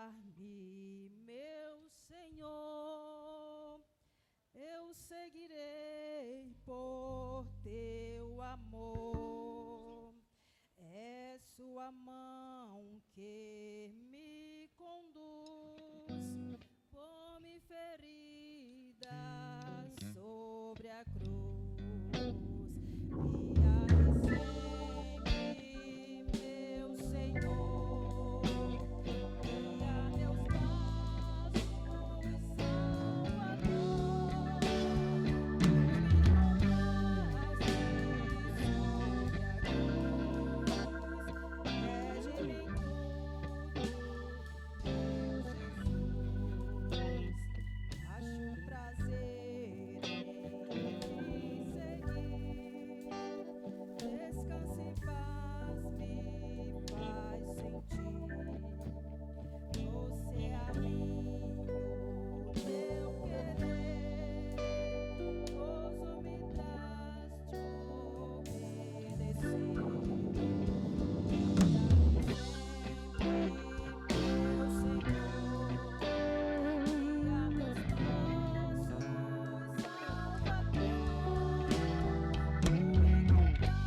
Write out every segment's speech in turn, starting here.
guiar-me, meu Senhor. Eu seguirei por teu amor. É sua mão que me conduz, põe-me ferida sobre a cruz. Guia-me sempre, meu Senhor. Guia meus passos, Salvador. Tu me compraste sobre a cruz. Rege-me em tudo, meu Jesus. Acho prazer em te seguir. Descanse em paz, me faz sentir. Você alinha o meu querer. Gozo me traz te obedecer. Guia-me sempre, meu Senhor. Guia meus passos, Salvador. Tu me compraste sobre a cruz. Rege-me em tudo, meu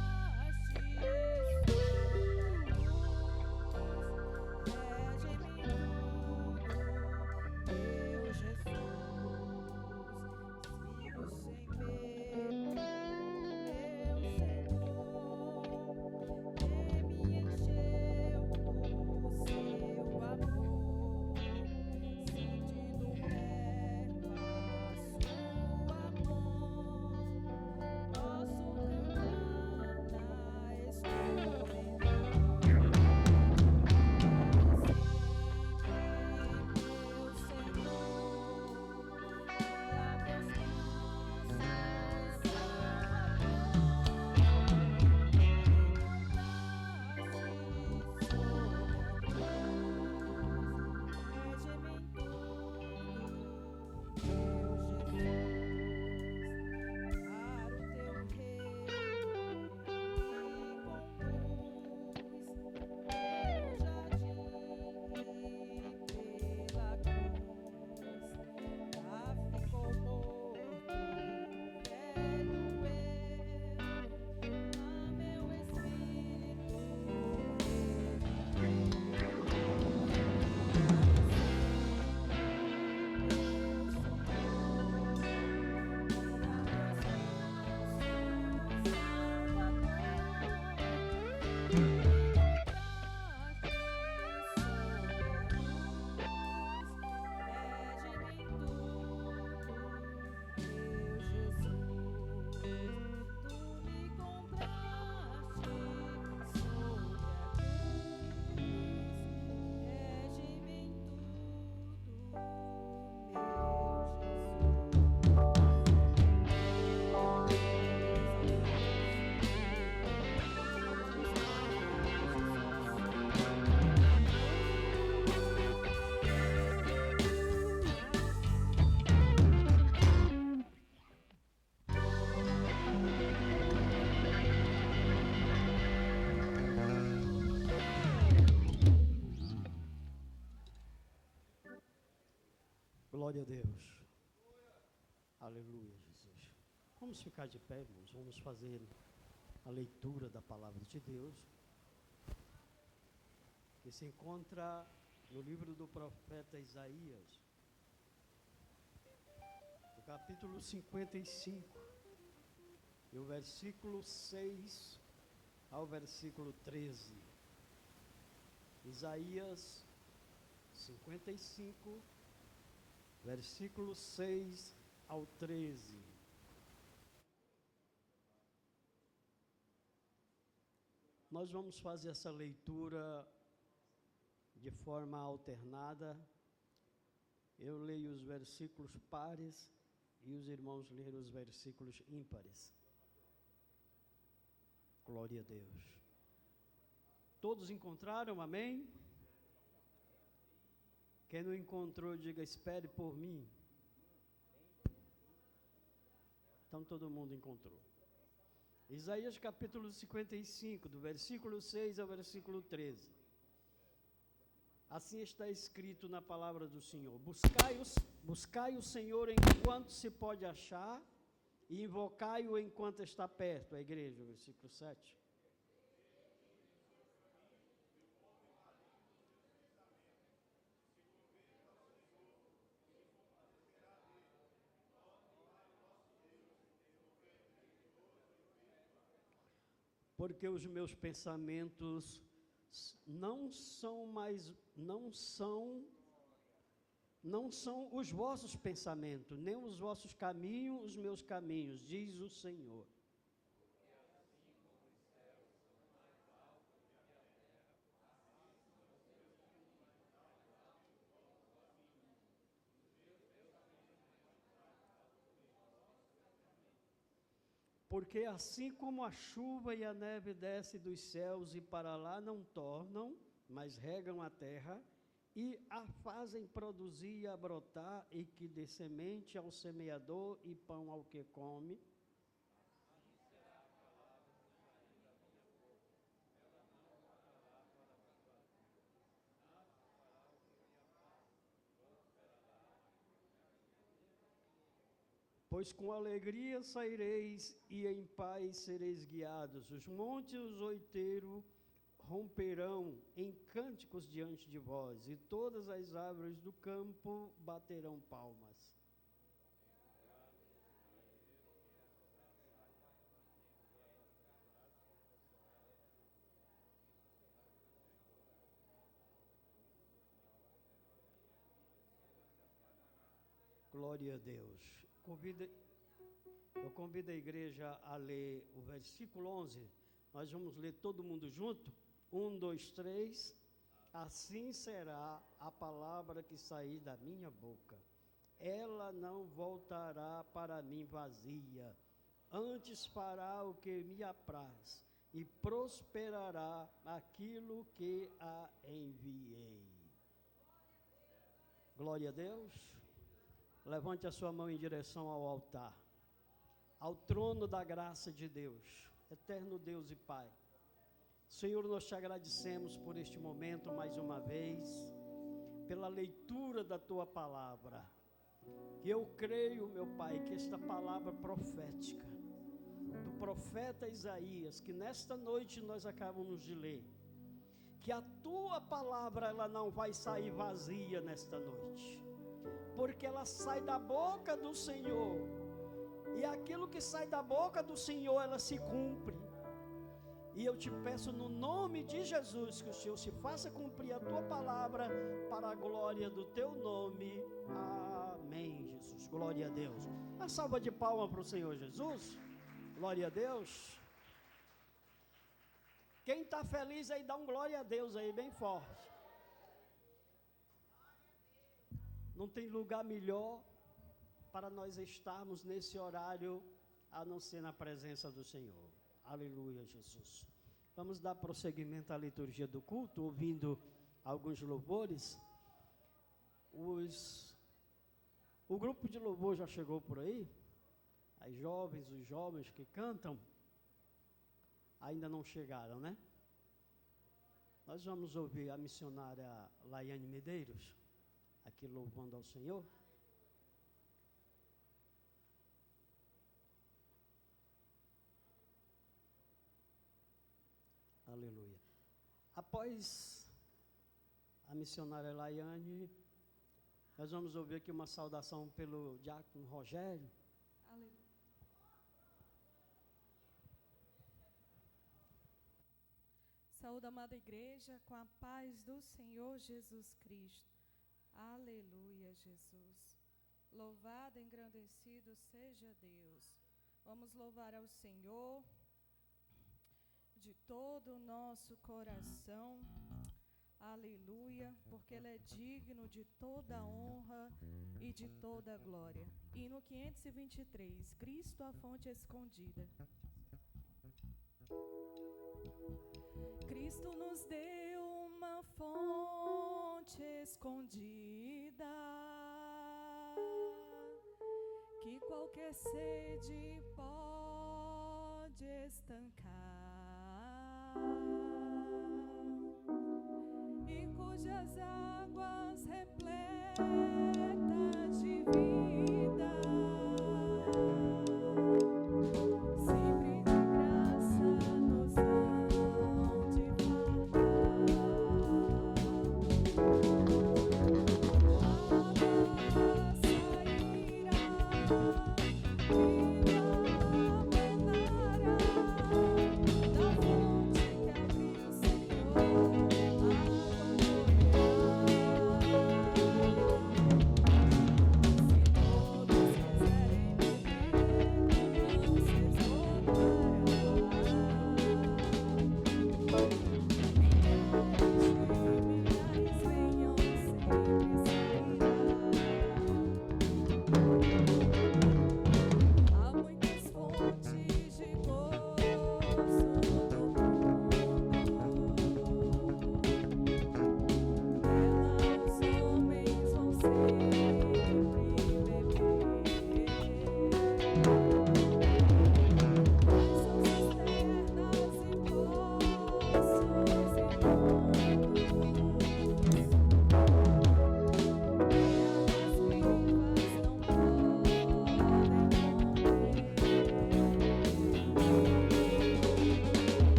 Jesus. Sigo sem medo, meu Senhor. Que me encheu do seu amor, sentindo perto a sua mão. Posso cantar na escuridão. Guia-me sempre, meu Senhor. Guia meus passos, Salvador. Tu me compraste sobre a cruz. Rege-me em tudo, meu Jesus. Para o teu reino me conduz, pelo jardim e pela cruz. Já ficou morto o velho eu, a meu espírito Glória a Deus. Aleluia, Jesus. Vamos ficar de pé, irmãos. Vamos fazer a leitura da palavra de Deus, que se encontra no livro do profeta Isaías, no capítulo 55, e o versículo 6 ao versículo 13. Isaías 55, versículo 6 ao 13. Nós vamos fazer essa leitura de forma alternada. Eu leio os versículos pares e os irmãos leram os versículos ímpares. Glória a Deus. Todos encontraram, amém? Quem não encontrou, diga: espere por mim. Então todo mundo encontrou. Isaías capítulo 55, do versículo 6 ao versículo 13. Assim está escrito na palavra do Senhor: buscai o Senhor enquanto se pode achar, e invocai-o enquanto está perto. A igreja, versículo 7. Porque os meus pensamentos não são os vossos pensamentos, nem os vossos caminhos, os meus caminhos, diz o Senhor. Porque assim como a chuva e a neve descem dos céus e para lá não tornam, mas regam a terra, e a fazem produzir e a brotar, e que dê semente ao semeador e pão ao que come, pois com alegria saireis e em paz sereis guiados. Os montes e os outeiros romperão em cânticos diante de vós, e todas as árvores do campo baterão palmas. Glória a Deus. Eu convido a igreja a ler o versículo 11. Nós vamos ler todo mundo junto? 1, 2, 3. Assim será a palavra que sair da minha boca. Ela não voltará para mim vazia, antes fará o que me apraz, e prosperará aquilo que a enviei. Glória a Deus. Levante a sua mão em direção ao altar, ao trono da graça de Deus, eterno Deus e Pai. Senhor, nós te agradecemos por este momento mais uma vez, pela leitura da tua palavra. E eu creio, meu Pai, que esta palavra profética do profeta Isaías, que nesta noite nós acabamos de ler, que a tua palavra ela não vai sair vazia nesta noite, porque ela sai da boca do Senhor, e aquilo que sai da boca do Senhor, ela se cumpre. E eu te peço no nome de Jesus, que o Senhor se faça cumprir a tua palavra, para a glória do teu nome. Amém, Jesus. Glória a Deus. Uma salva de palmas para o Senhor Jesus. Glória a Deus. Quem está feliz aí, dá um glória a Deus aí, bem forte. Não tem lugar melhor para nós estarmos nesse horário, a não ser na presença do Senhor. Aleluia, Jesus. Vamos dar prosseguimento à liturgia do culto, ouvindo alguns louvores. O grupo de louvor já chegou por aí? Os jovens que cantam, ainda não chegaram, né? Nós vamos ouvir a missionária Laiane Medeiros, aqui louvando ao Senhor. Aleluia. Após a missionária Laiane, nós vamos ouvir aqui uma saudação pelo diácono Rogério. Aleluia. Saúde, amada igreja, com a paz do Senhor Jesus Cristo. Aleluia, Jesus. Louvado, engrandecido seja Deus. Vamos louvar ao Senhor de todo o nosso coração. Aleluia, porque Ele é digno de toda honra e de toda glória. Hino 523, Cristo a fonte escondida. Cristo nos deu uma fonte escondida, que qualquer sede pode estancar, e cujas águas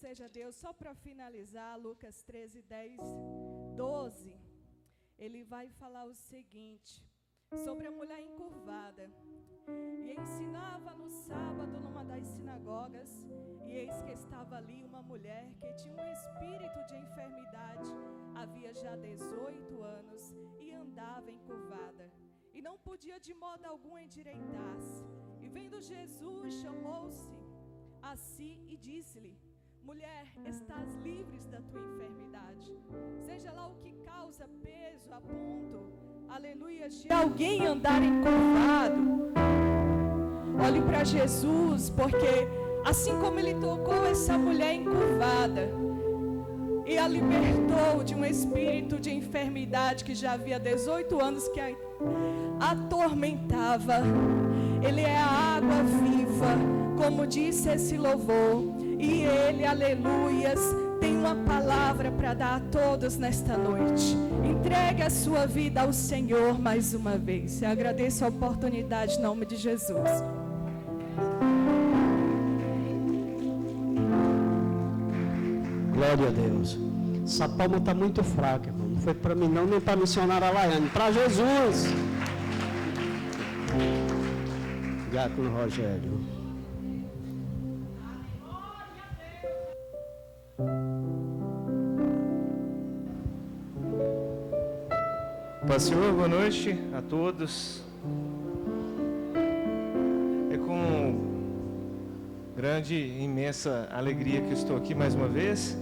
Seja Deus. Só para finalizar, Lucas 13, 10, 12, ele vai falar o seguinte, sobre a mulher encurvada. E ensinava no sábado numa das sinagogas, e eis que estava ali uma mulher que tinha um espírito de enfermidade, havia já 18 anos, e andava encurvada, e não podia de modo algum endireitar-se. E vendo Jesus, chamou-se a si e disse-lhe: mulher, estás livre da tua enfermidade. Seja lá o que causa peso a ponto, aleluia, de alguém andar encurvado. Olhe para Jesus, porque Assim como Ele tocou essa mulher encurvada e a libertou de um espírito de enfermidade que já havia 18 anos que a atormentava. Ele é a água viva, como disse esse louvor. E Ele, aleluias, tem uma palavra para dar a todos nesta noite. Entregue a sua vida ao Senhor mais uma vez. Eu agradeço a oportunidade em nome de Jesus. Glória a Deus. Essa palma está muito fraca, irmão. Não foi para mim não, nem para a missionária Laiane. Para Jesus. Diácono Rogério. Paz do Senhor, boa noite a todos. É com grande e imensa alegria que eu estou aqui mais uma vez.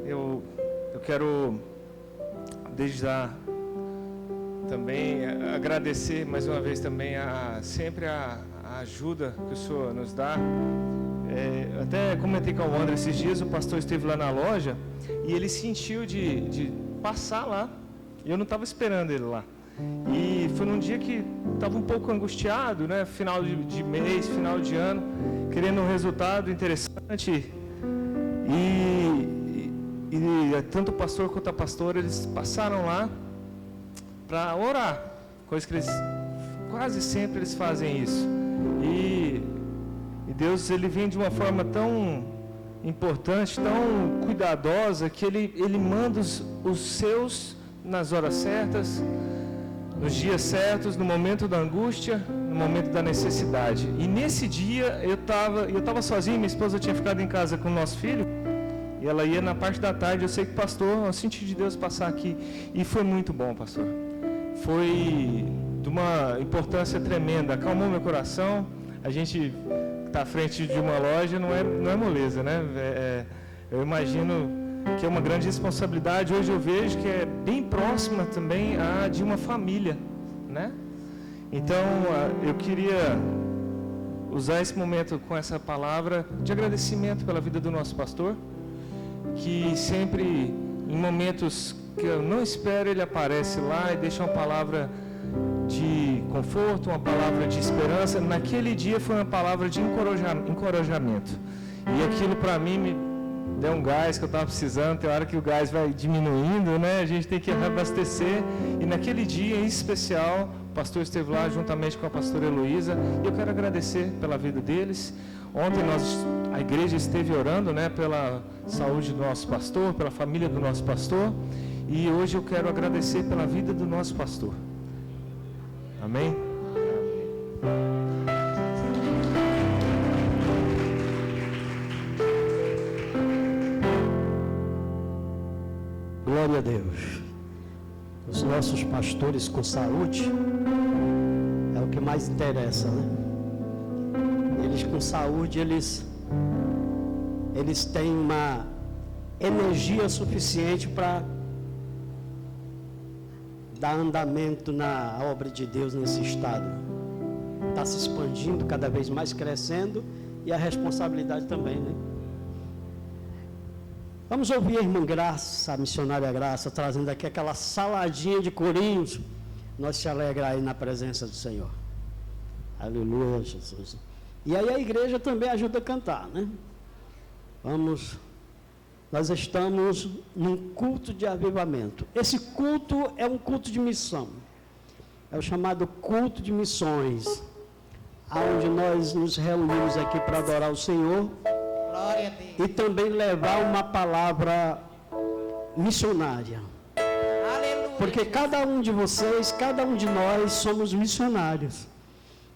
Eu quero, desde já, também agradecer mais uma vez também sempre a ajuda que o Senhor nos dá. Até comentei com o André esses dias, o pastor esteve lá na loja e ele sentiu de passar lá. Eu não estava esperando ele lá. E foi num dia que estava um pouco angustiado, né? Final de mês, final de ano, querendo um resultado interessante. E tanto o pastor quanto a pastora, eles passaram lá para orar. Coisa que eles, quase sempre eles fazem isso. E Deus, Ele vem de uma forma tão importante, tão cuidadosa, que Ele manda os seus nas horas certas, nos dias certos, no momento da angústia, no momento da necessidade. E nesse dia eu estava sozinho, minha esposa tinha ficado em casa com o nosso filho, e ela ia na parte da tarde. Eu sei que pastor, eu senti de Deus passar aqui, e foi muito bom, pastor. Foi de uma importância tremenda, acalmou meu coração. A gente está à frente de uma loja, não é moleza, né? Eu imagino que é uma grande responsabilidade. Hoje eu vejo que é bem próxima também a de uma família, né? Então, eu queria usar esse momento com essa palavra de agradecimento pela vida do nosso pastor, que sempre, em momentos que eu não espero, ele aparece lá e deixa uma palavra de conforto, uma palavra de esperança. Naquele dia foi uma palavra de encorajamento. E aquilo para mim me deu um gás que eu estava precisando. Tem hora que o gás vai diminuindo, né? A gente tem que reabastecer. E naquele dia em especial, o pastor esteve lá juntamente com a pastora Heloísa. E eu quero agradecer pela vida deles. Ontem a igreja esteve orando, né, pela saúde do nosso pastor, pela família do nosso pastor. E hoje eu quero agradecer pela vida do nosso pastor. Amém? Glória a Deus. Os nossos pastores com saúde é o que mais interessa, né? Eles com saúde, eles têm uma energia suficiente para dar andamento na obra de Deus nesse estado. Está se expandindo, cada vez mais crescendo, e a responsabilidade também, né? Vamos ouvir a irmã Graça, a missionária Graça, trazendo aqui aquela saladinha de corinhos. Nós se alegra aí na presença do Senhor. Aleluia, Jesus. E aí a igreja também ajuda a cantar, né? Nós estamos num culto de avivamento. Esse culto é um culto de missão. É o chamado culto de missões, onde nós nos reunimos aqui para adorar o Senhor. Glória a Deus. E também levar uma palavra missionária. Aleluia. Porque cada um de vocês, cada um de nós somos missionários.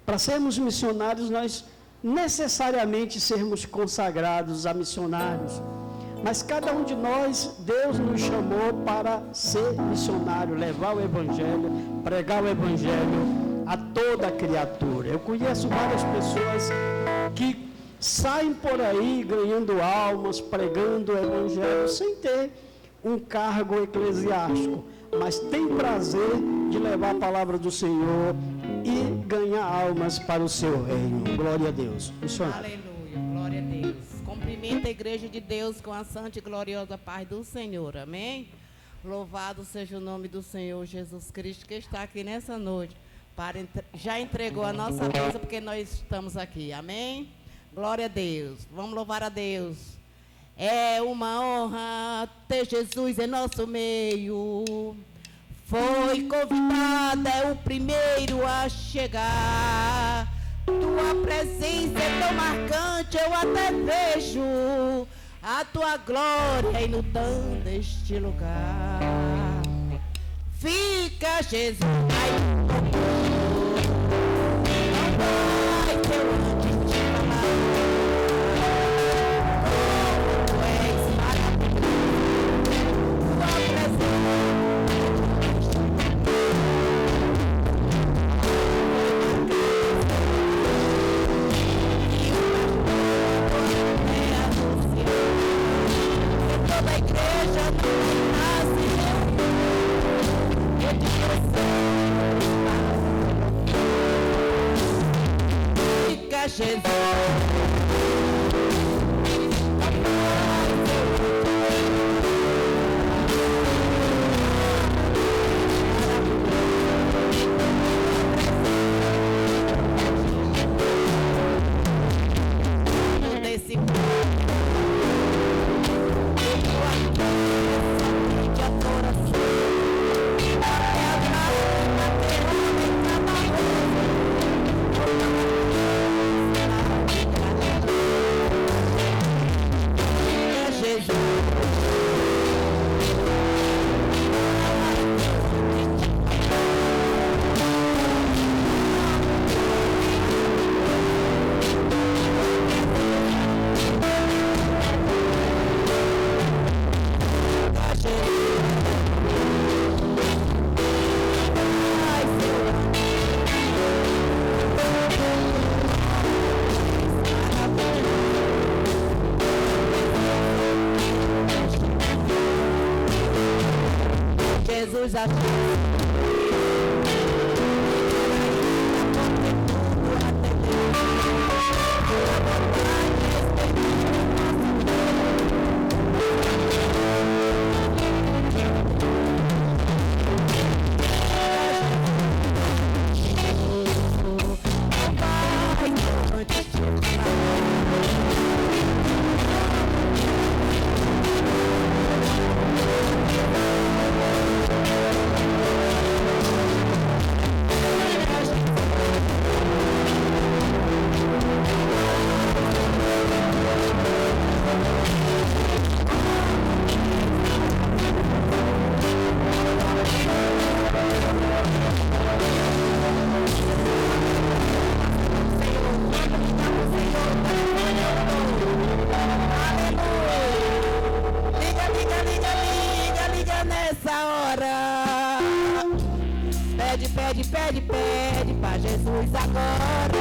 Para sermos missionários, nós necessariamente sermos consagrados a missionários. Mas cada um de nós, Deus nos chamou para ser missionário, levar o Evangelho, pregar o Evangelho a toda criatura. Eu conheço várias pessoas que saem por aí ganhando almas, pregando o Evangelho, sem ter um cargo eclesiástico, mas tem prazer de levar a palavra do Senhor e ganhar almas para o seu reino. Glória a Deus. Missionário. Aleluia. alimenta a igreja de Deus com a santa e gloriosa paz do Senhor. Amém? Louvado seja o nome do Senhor Jesus Cristo, que está aqui nessa noite. Já entregou a nossa mesa, porque nós estamos aqui. Amém? Glória a Deus. Vamos louvar a Deus. É uma honra ter Jesus em nosso meio. Foi convidado, é o primeiro a chegar. Tua presença é tão marcante, eu até vejo a tua glória inundando este lugar. Fica, Jesus, ai, não vai ter onde te falar. Tu és maravilhoso, tua presença. Toda a igreja não nasce, eu te fica, Jesus. Desse Jesus a pede pra Jesus agora.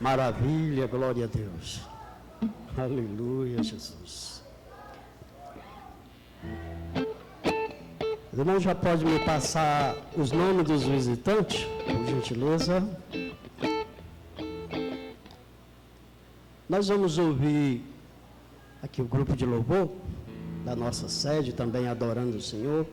Maravilha, glória a Deus. Aleluia, Jesus. O irmão já pode me passar os nomes dos visitantes, por gentileza. Nós vamos ouvir aqui o grupo de louvor da nossa sede, também adorando o Senhor.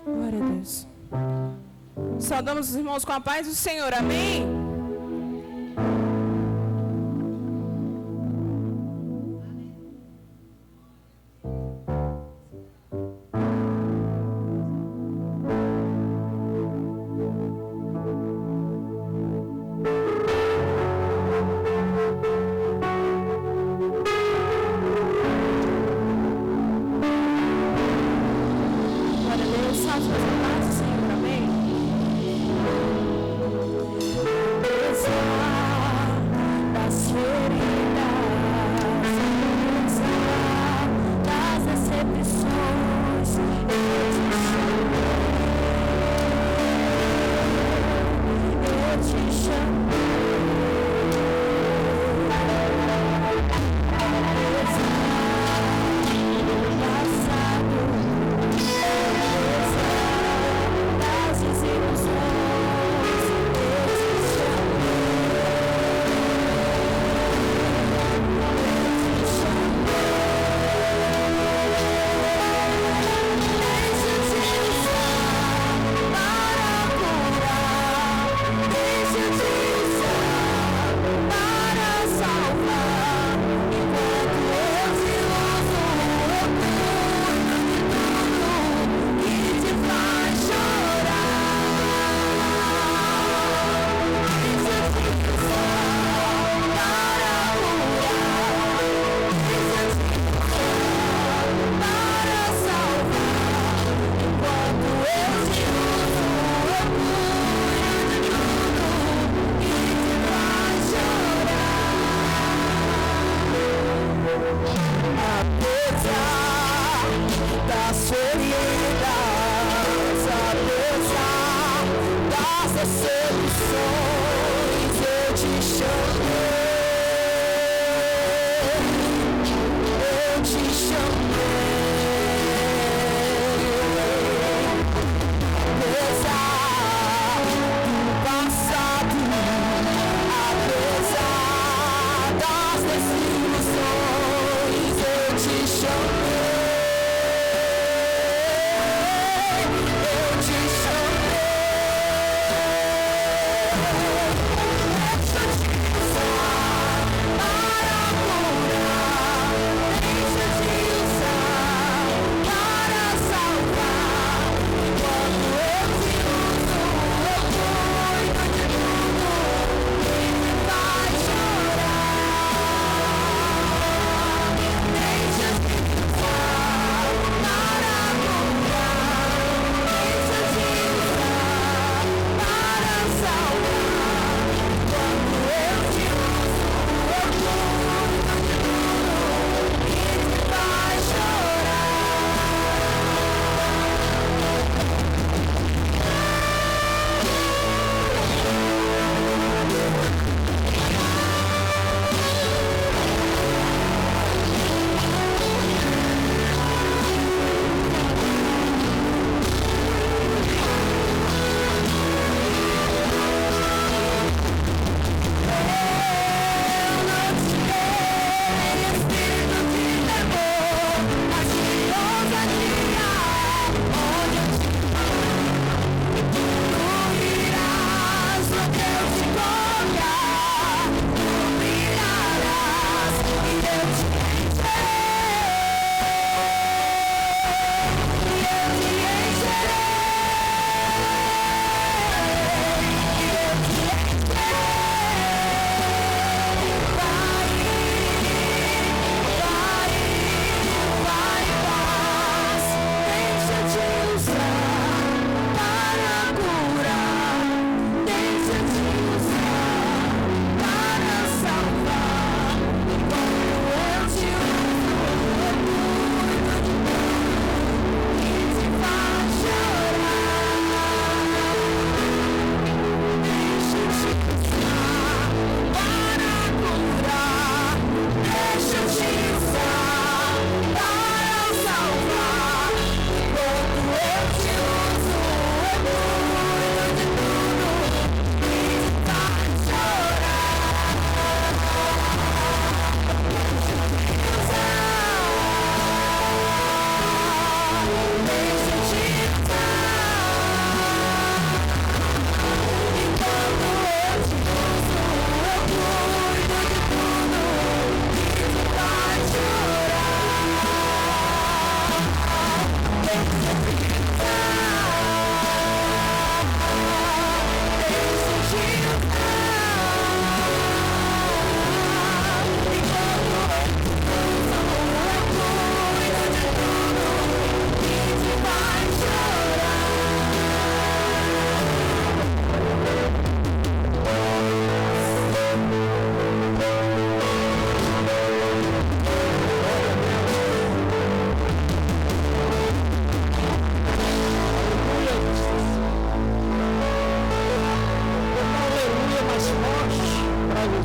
Glória a Deus. Saudamos os irmãos com a paz do Senhor, amém?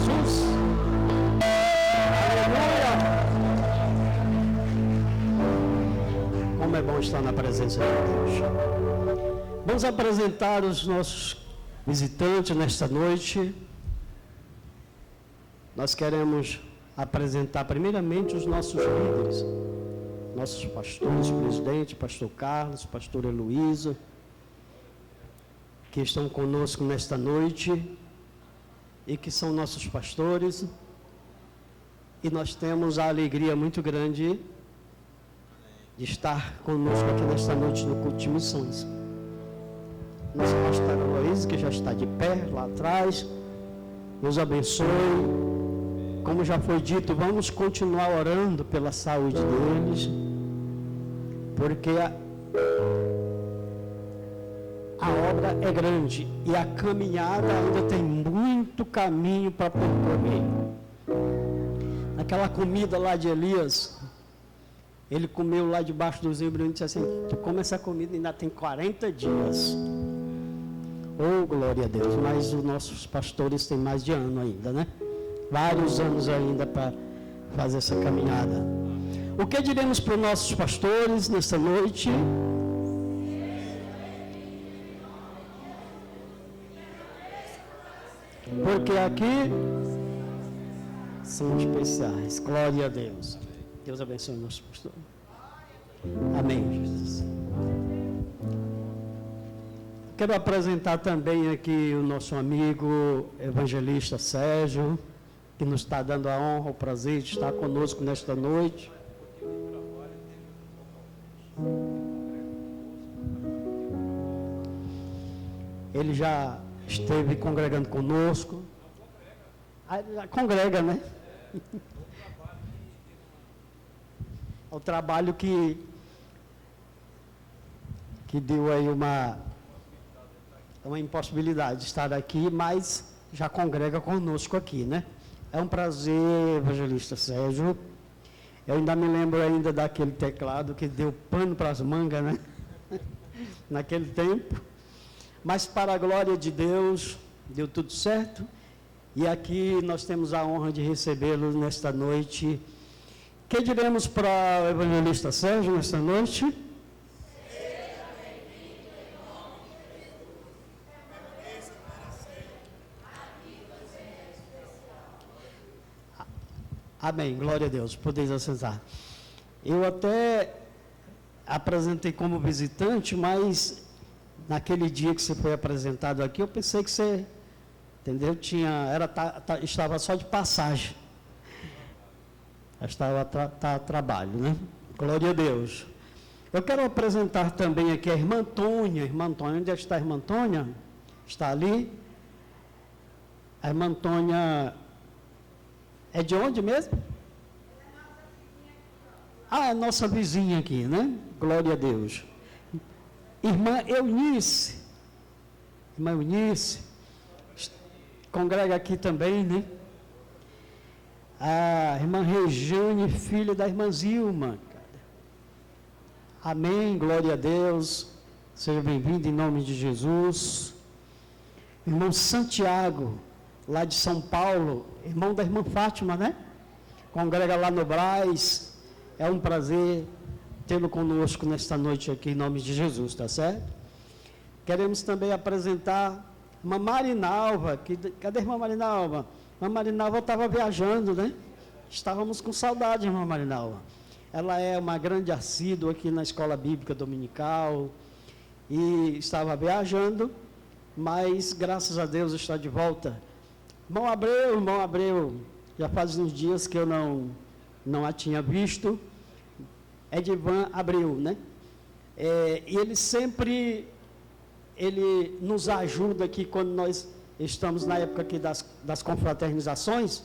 Jesus. Aleluia. Como é bom estar na presença de Deus. Vamos apresentar os nossos visitantes nesta noite. Nós queremos apresentar primeiramente os nossos líderes, nossos pastores, presidente, pastor Carlos, pastor Heloísa, que estão conosco nesta noite e que são nossos pastores. E nós temos a alegria muito grande de estar conosco aqui nesta noite no culto de missões. Nosso pastor Heloísa, que já está de pé lá atrás, Deus abençoe. Como já foi dito, vamos continuar orando pela saúde deles, porque a obra é grande e a caminhada ainda tem muito caminho para percorrer. Aquela comida lá de Elias, ele comeu lá debaixo dos embriões e disse assim: tu come essa comida e ainda tem 40 dias. Oh, glória a Deus. Mas os nossos pastores têm mais de ano ainda, né? Vários anos ainda para fazer essa caminhada. O que diremos para os nossos pastores nesta noite? Porque aqui são especiais. Glória a Deus. Deus abençoe o nosso pastor. Amém, Jesus. Quero apresentar também aqui o nosso amigo evangelista Sérgio, que nos está dando a honra, o prazer de estar conosco nesta noite. Ele já esteve congregando conosco. Já congrega, né? O trabalho que deu aí uma impossibilidade de estar aqui, mas já congrega conosco aqui, né? É um prazer, evangelista Sérgio. Eu ainda me lembro ainda daquele teclado que deu pano para as mangas, né? Naquele tempo. Mas para a glória de Deus, deu tudo certo. E aqui nós temos a honra de recebê-lo nesta noite. O que diremos para o evangelista Sérgio nesta noite? Amém, glória a Deus, podeis assentar. Eu até apresentei como visitante, mas naquele dia que você foi apresentado aqui, eu pensei que você, entendeu, estava só de passagem. Estava a trabalho, né? Glória a Deus. Eu quero apresentar também aqui a irmã Antônia. Irmã Antônia, onde está a irmã Antônia? Está ali. A irmã Antônia é de onde mesmo? Ah, é nossa vizinha aqui, né? Glória a Deus. Irmã Eunice. Irmã Eunice. Congrega aqui também, né? A irmã Regiane, filha da irmã Zilma. Amém, glória a Deus. Seja bem-vindo em nome de Jesus. Irmão Santiago, lá de São Paulo, irmão da irmã Fátima, né? Congrega lá no Brás. É um prazer tê-lo conosco nesta noite aqui, em nome de Jesus, tá certo? Queremos também apresentar a irmã Marinalva. Cadê a irmã Marinalva? A irmã Marinalva estava viajando, né? Estávamos com saudade, irmã Marinalva. Ela é uma grande assídua aqui na Escola Bíblica Dominical e estava viajando, mas graças a Deus está de volta. Irmão Abreu, já faz uns dias que eu não a tinha visto. Edivan Abreu, né? E ele sempre nos ajuda aqui quando nós estamos na época aqui das confraternizações.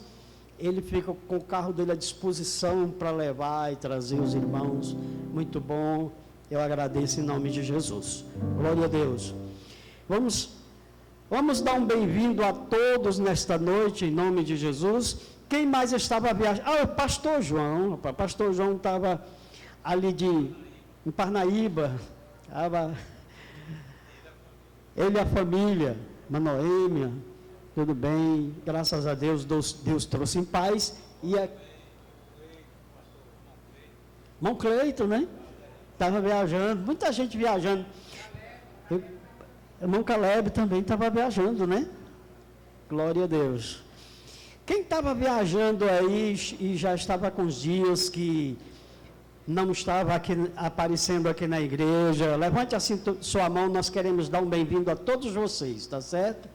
Ele fica com o carro dele à disposição para levar e trazer os irmãos. Muito bom, eu agradeço em nome de Jesus. Glória a Deus. Vamos dar um bem-vindo a todos nesta noite, em nome de Jesus. Quem mais estava viajando? Ah, o pastor João. O pastor João estava ali em Parnaíba. Ele e a família, Noêmia. Tudo bem, graças a Deus, Deus trouxe em paz. E a... Irmão Cleito, né? Estava viajando, muita gente viajando. Irmão Caleb também estava viajando, né? Glória a Deus. Quem estava viajando aí e já estava com os dias que não estava aqui, aparecendo aqui na igreja, levante assim sua mão, nós queremos dar um bem-vindo a todos vocês, tá certo?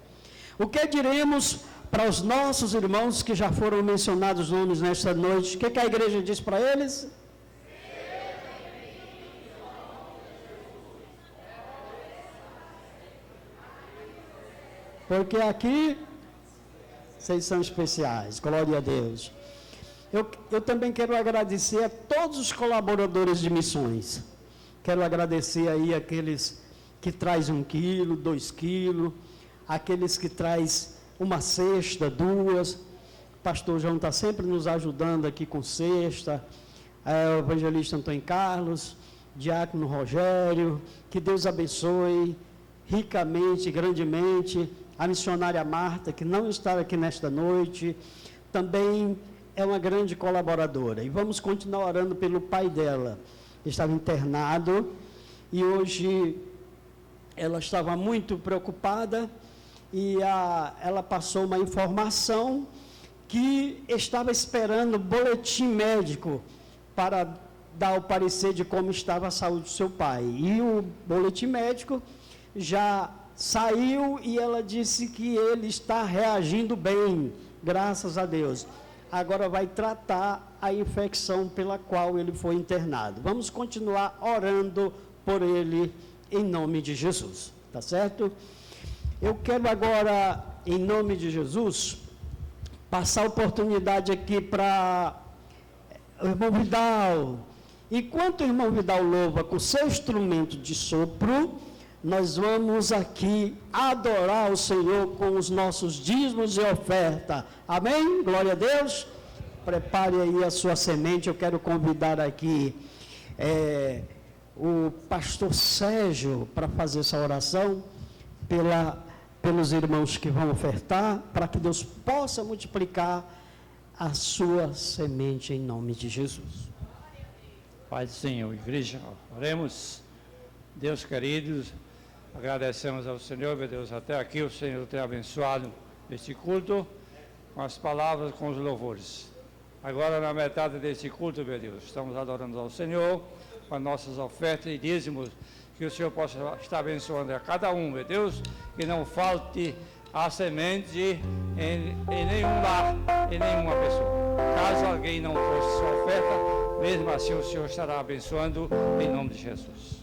O que diremos para os nossos irmãos que já foram mencionados nomes nesta noite? O que a igreja diz para eles? Porque aqui vocês são especiais, glória a Deus. Eu também quero agradecer a todos os colaboradores de missões. Quero agradecer aí aqueles que traz 1 quilo, 2 quilos, aqueles que traz uma cesta, 2. O pastor João está sempre nos ajudando aqui com cesta. O evangelista Antônio Carlos, diácono Rogério, que Deus abençoe ricamente, grandemente. A missionária Marta, que não está aqui nesta noite, também é uma grande colaboradora. E vamos continuar orando pelo pai dela. Ele estava internado e hoje ela estava muito preocupada e ela passou uma informação que estava esperando boletim médico para dar o parecer de como estava a saúde do seu pai. E o boletim médico já saiu e ela disse que ele está reagindo bem, graças a Deus. Agora vai tratar a infecção pela qual ele foi internado. Vamos continuar orando por ele em nome de Jesus, tá certo? Eu quero agora, em nome de Jesus, passar a oportunidade aqui para o irmão Vidal. Enquanto o irmão Vidal louva com seu instrumento de sopro, nós vamos aqui adorar o Senhor com os nossos dízimos e oferta. Amém? Glória a Deus. Prepare aí a sua semente. Eu quero convidar aqui o pastor Sérgio para fazer essa oração pelos irmãos que vão ofertar, para que Deus possa multiplicar a sua semente em nome de Jesus. Pai do Senhor, igreja, oremos. Deus querido, agradecemos ao Senhor, meu Deus, até aqui o Senhor tem abençoado este culto com as palavras, com os louvores. Agora, na metade deste culto, meu Deus, estamos adorando ao Senhor com as nossas ofertas e dízimos, que o Senhor possa estar abençoando a cada um, meu Deus, que não falte a semente em nenhum lar, em nenhuma pessoa. Caso alguém não trouxe sua oferta, mesmo assim o Senhor estará abençoando em nome de Jesus.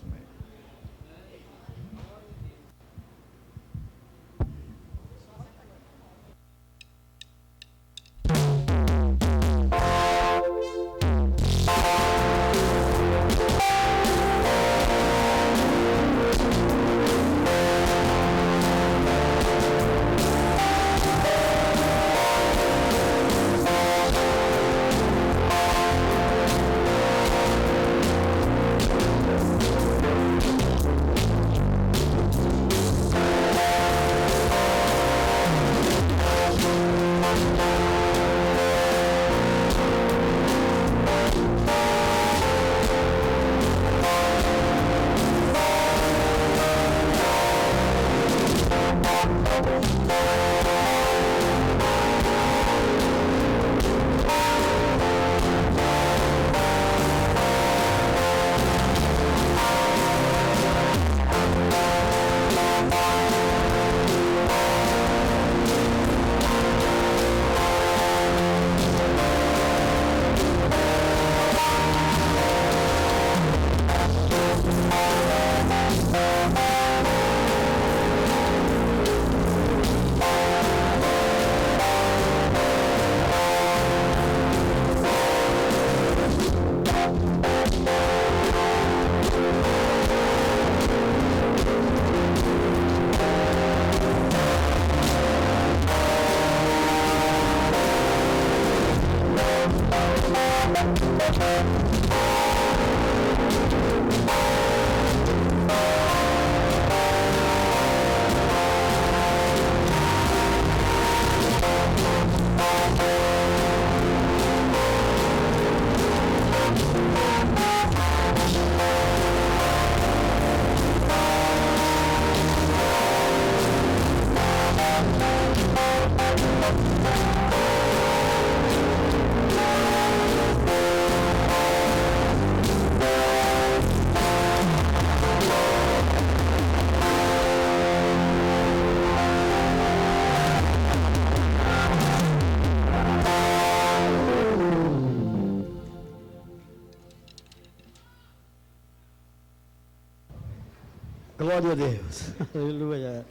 Glória a Deus. Aleluia.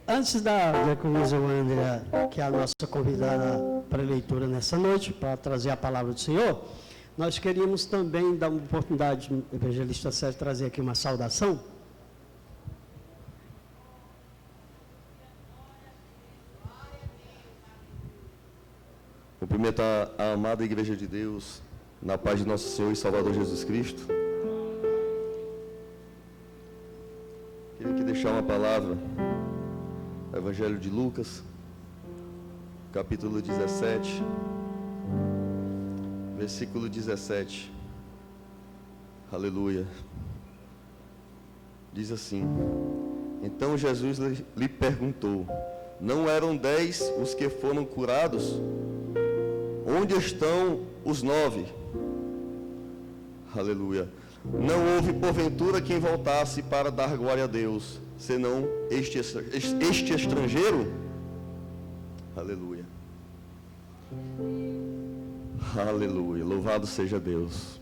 Antes da diaconisa Andrea, que é a nossa convidada para a leitura nessa noite, para trazer a palavra do Senhor, nós queríamos também dar uma oportunidade, o evangelista Sérgio, trazer aqui uma saudação. Cumprimentar a amada Igreja de Deus, na paz de nosso Senhor e Salvador Jesus Cristo. Queria aqui deixar uma palavra, Evangelho de Lucas, capítulo 17, versículo 17. Aleluia. Diz assim: Então Jesus lhe perguntou: Não eram 10 os que foram curados? Onde estão os 9? Aleluia. Não houve porventura quem voltasse para dar glória a Deus, senão este estrangeiro? Aleluia. Aleluia. Louvado seja Deus.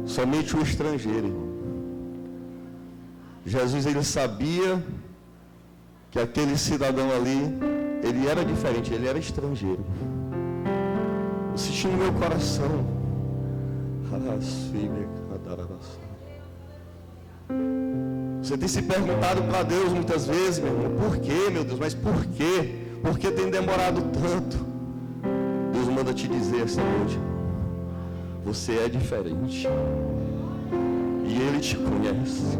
Somente o estrangeiro, irmão. Jesus, ele sabia que aquele cidadão ali, ele era diferente, ele era estrangeiro. Eu senti no meu coração. Você tem se perguntado para Deus muitas vezes, meu irmão, por quê, meu Deus? Mas por quê? Por que tem demorado tanto? Deus manda te dizer essa noite: você é diferente. E Ele te conhece.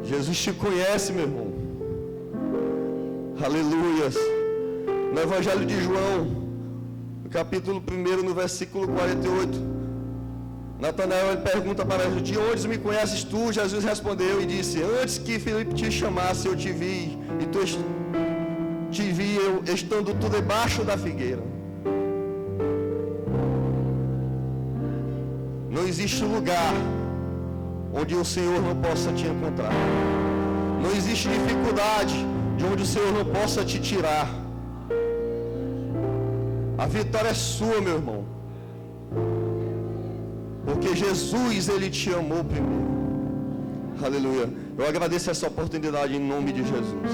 Jesus te conhece, meu irmão. Aleluias. No Evangelho de João, no capítulo 1, no versículo 48, Natanael ele pergunta para Jesus: de onde me conheces tu? Jesus respondeu e disse: antes que Filipe te chamasse, eu te vi, e tu te vi eu estando tu debaixo da figueira. Não existe lugar onde o Senhor não possa te encontrar. Não existe dificuldade de onde o Senhor não possa te tirar. A vitória é sua, meu irmão. Porque Jesus, Ele te amou primeiro. Aleluia. Eu agradeço essa oportunidade em nome de Jesus.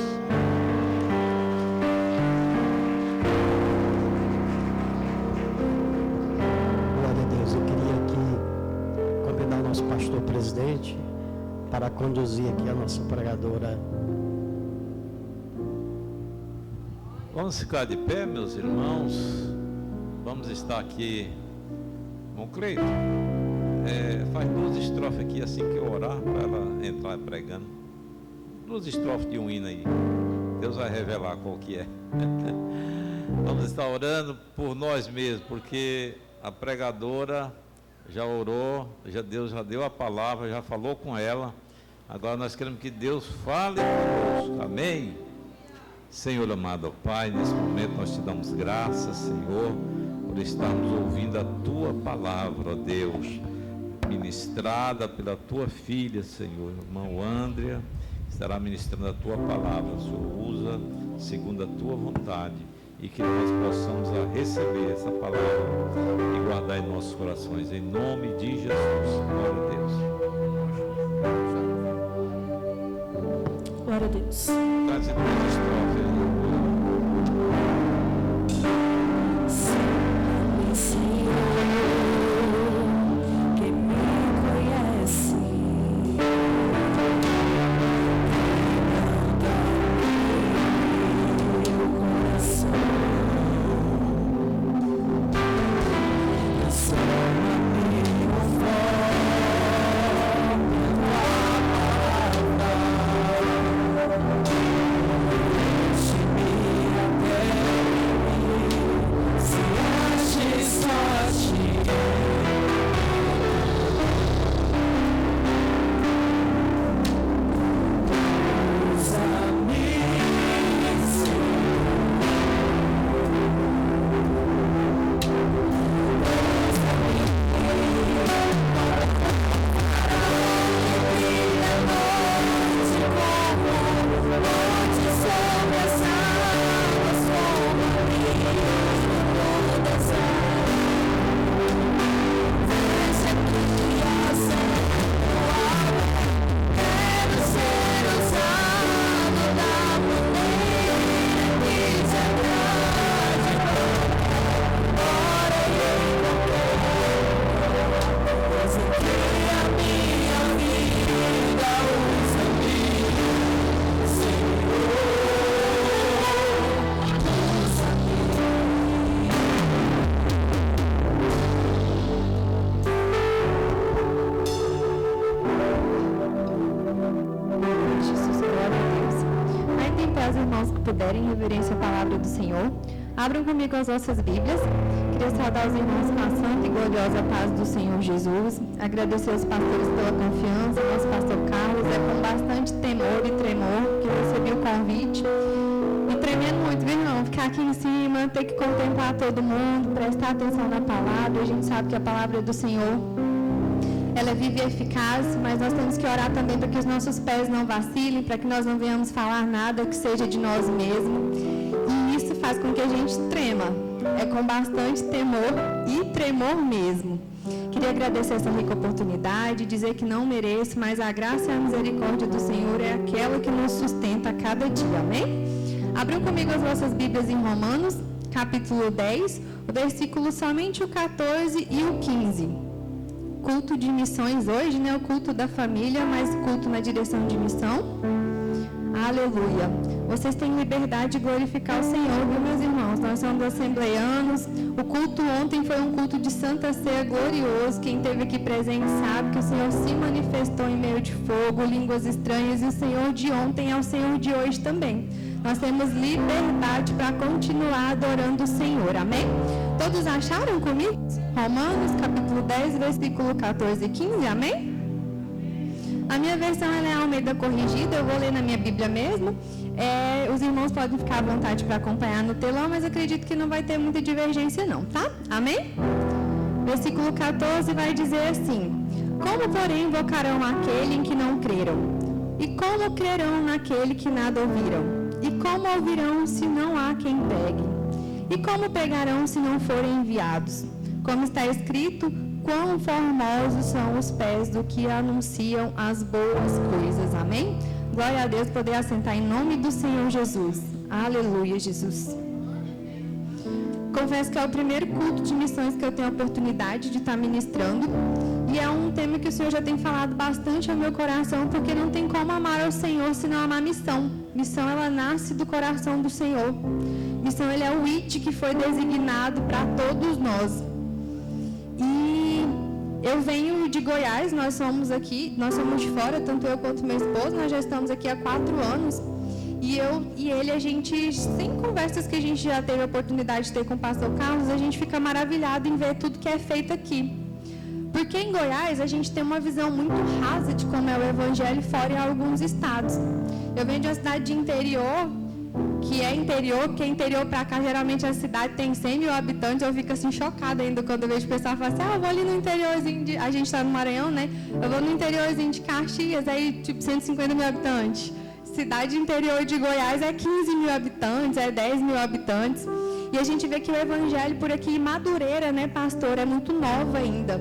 Glória a Deus. Eu queria aqui convidar o nosso pastor presidente para conduzir aqui a nossa pregadora. Vamos ficar de pé, meus irmãos. Vamos estar aqui com o Cleiton. Faz 2 estrofes aqui assim que eu orar, para ela entrar pregando. 2 estrofes de um hino aí. Deus vai revelar qual que é. Vamos estar orando por nós mesmos, porque a pregadora já orou, Deus já deu a palavra, já falou com ela. Agora nós queremos que Deus fale conosco. Amém? Senhor amado Pai, nesse momento nós te damos graças, Senhor, por estarmos ouvindo a Tua palavra, ó Deus, ministrada pela Tua filha, Senhor. Irmão Andrea estará ministrando a Tua palavra. O Senhor usa segundo a Tua vontade, e que nós possamos receber essa palavra e guardar em nossos corações, em nome de Jesus. Glória a Deus. Glória a Deus. Traz 2 estrofes. Oh, pé os irmãos que puderem, em reverência à palavra do Senhor. Abram comigo as vossas Bíblias. Queria saudar os irmãos com a santa e gloriosa paz do Senhor Jesus. Agradecer aos pastores pela confiança. Nosso pastor Carlos, é com bastante temor e tremor que eu recebi o convite. E tremendo muito, viu, irmão? Ficar aqui em cima, ter que contemplar todo mundo, prestar atenção na palavra. A gente sabe que a palavra é do Senhor, ela é viva e eficaz, mas nós temos que orar também para que os nossos pés não vacilem, para que nós não venhamos falar nada que seja de nós mesmos. E isso faz com que a gente trema. É com bastante temor e tremor mesmo. Queria agradecer essa rica oportunidade, dizer que não mereço, mas a graça e a misericórdia do Senhor é aquela que nos sustenta a cada dia. Amém? Abram comigo as vossas Bíblias em Romanos, capítulo 10, o versículo somente o 14 e o 15. Culto de missões hoje, né? O culto da família, mas culto na direção de missão. Aleluia. Vocês têm liberdade de glorificar o Senhor, viu, meus irmãos? Nós somos assembleianos. O culto ontem foi um culto de Santa Ceia glorioso. Quem esteve aqui presente sabe que o Senhor se manifestou em meio de fogo, línguas estranhas, e o Senhor de ontem é o Senhor de hoje também. Nós temos liberdade para continuar adorando o Senhor. Amém? Todos acharam comigo? Romanos, capítulo 10, versículo 14 e 15. Amém? A minha versão ela é a Almeida corrigida, eu vou ler na minha Bíblia mesmo. Os irmãos podem ficar à vontade para acompanhar no telão, mas acredito que não vai ter muita divergência não, tá? Amém? Versículo 14 vai dizer assim: como, porém, invocarão aquele em que não creram? E como crerão naquele que nada ouviram? E como ouvirão se não há quem pegue? E como pegarão se não forem enviados? Como está escrito, quão formosos são os pés do que anunciam as boas coisas. Amém? Glória a Deus, poder assentar em nome do Senhor Jesus. Aleluia, Jesus. Confesso que é o primeiro culto de missões que eu tenho a oportunidade de estar ministrando. E é um tema que o Senhor já tem falado bastante ao meu coração, porque não tem como amar ao Senhor se não amar missão. Missão, ela nasce do coração do Senhor. Missão, ele é o IT que foi designado para todos nós. E eu venho de Goiás, nós somos de fora, tanto eu quanto meu esposo, nós já estamos aqui há 4 anos. E eu e ele, a gente, sem conversas que a gente já teve a oportunidade de ter com o pastor Carlos, a gente fica maravilhado em ver tudo que é feito aqui. Porque em Goiás a gente tem uma visão muito rasa de como é o evangelho fora em alguns estados. Eu venho de uma cidade de interior, que é interior para cá, geralmente a cidade tem 100 mil habitantes, eu fico assim chocada ainda quando eu vejo o pessoal falar assim, eu vou ali no interiorzinho, a gente está no Maranhão, né? Eu vou no interiorzinho de Caxias, aí tipo 150 mil habitantes. Cidade interior de Goiás é 15 mil habitantes, é 10 mil habitantes. E a gente vê que o evangelho por aqui em Madureira, né, pastor, é muito nova ainda.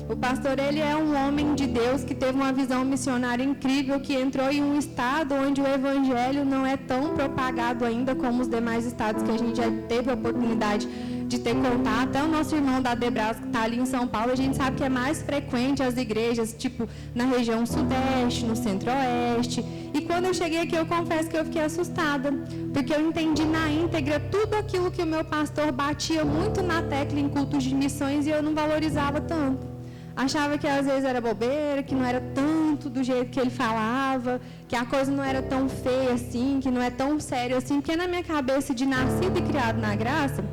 O pastor, ele é um homem de Deus que teve uma visão missionária incrível, que entrou em um estado onde o evangelho não é tão propagado ainda como os demais estados que a gente já teve a oportunidade de ter contato. Até o nosso irmão da Debras, que está ali em São Paulo, a gente sabe que é mais frequente as igrejas, tipo, na região sudeste, no centro-oeste. E quando eu cheguei aqui, eu confesso que eu fiquei assustada, porque eu entendi na íntegra tudo aquilo que o meu pastor batia muito na tecla em cultos de missões e eu não valorizava tanto. Achava que às vezes era bobeira, que não era tanto do jeito que ele falava, que a coisa não era tão feia assim, que não é tão sério assim, porque na minha cabeça de nascido e criado na graça,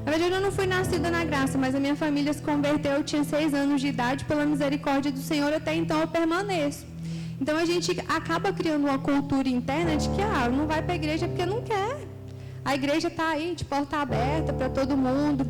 na verdade eu não fui nascida na graça, mas a minha família se converteu, eu tinha 6 anos de idade, pela misericórdia do Senhor, até então eu permaneço. Então a gente acaba criando uma cultura interna de que não vai para a igreja porque não quer. A igreja está aí, de porta aberta para todo mundo.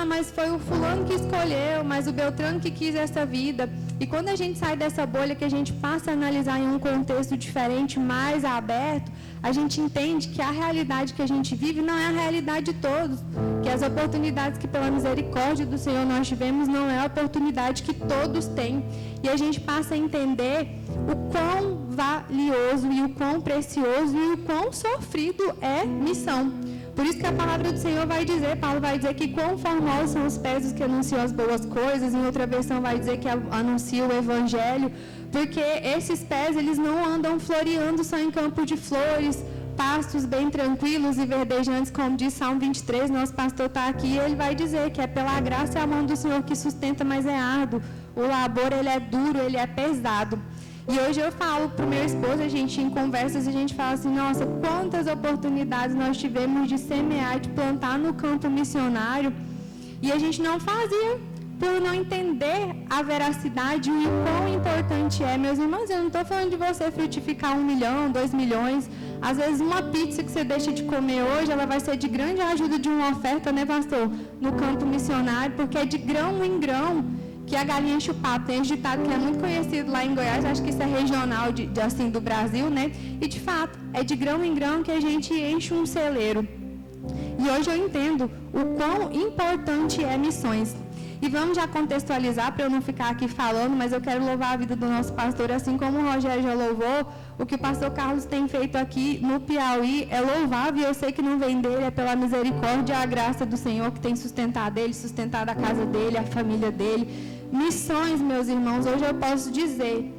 Mas foi o fulano que escolheu, mas o Beltrano que quis essa vida. E quando a gente sai dessa bolha, que a gente passa a analisar em um contexto diferente, mais aberto, a gente entende que a realidade que a gente vive não é a realidade de todos. Que as oportunidades que pela misericórdia do Senhor nós tivemos não é a oportunidade que todos têm. E a gente passa a entender o quão valioso e o quão precioso e o quão sofrido é missão. Por isso que a palavra do Senhor vai dizer, Paulo vai dizer que quão formosos são os pés dos que anunciam as boas coisas, em outra versão vai dizer que anuncia o evangelho, porque esses pés, eles não andam floreando só em campo de flores, pastos bem tranquilos e verdejantes, como diz Salmo 23, nosso pastor está aqui, e ele vai dizer que é pela graça e a mão do Senhor que sustenta, mas é árduo, o labor ele é duro, ele é pesado. E hoje eu falo pro meu esposo, a gente em conversas, a gente fala assim, nossa, quantas oportunidades nós tivemos de semear, de plantar no campo missionário, e a gente não fazia, por não entender a veracidade e o quão importante é. Meus irmãos, eu não estou falando de você frutificar 1 milhão, 2 milhões. Às vezes uma pizza que você deixa de comer hoje, ela vai ser de grande ajuda de uma oferta, né, pastor? No campo missionário, porque é de grão em grão que a galinha enche o papo. Tem esse ditado que é muito conhecido lá em Goiás, acho que isso é regional assim, do Brasil, né? E de fato, é de grão em grão que a gente enche um celeiro. E hoje eu entendo o quão importante é missões. E vamos já contextualizar, para eu não ficar aqui falando, mas eu quero louvar a vida do nosso pastor, assim como o Rogério já louvou. O que o pastor Carlos tem feito aqui no Piauí é louvável, e eu sei que não vem dele, é pela misericórdia e a graça do Senhor que tem sustentado ele, sustentado a casa dele, a família dele. Missões, meus irmãos, hoje eu posso dizer,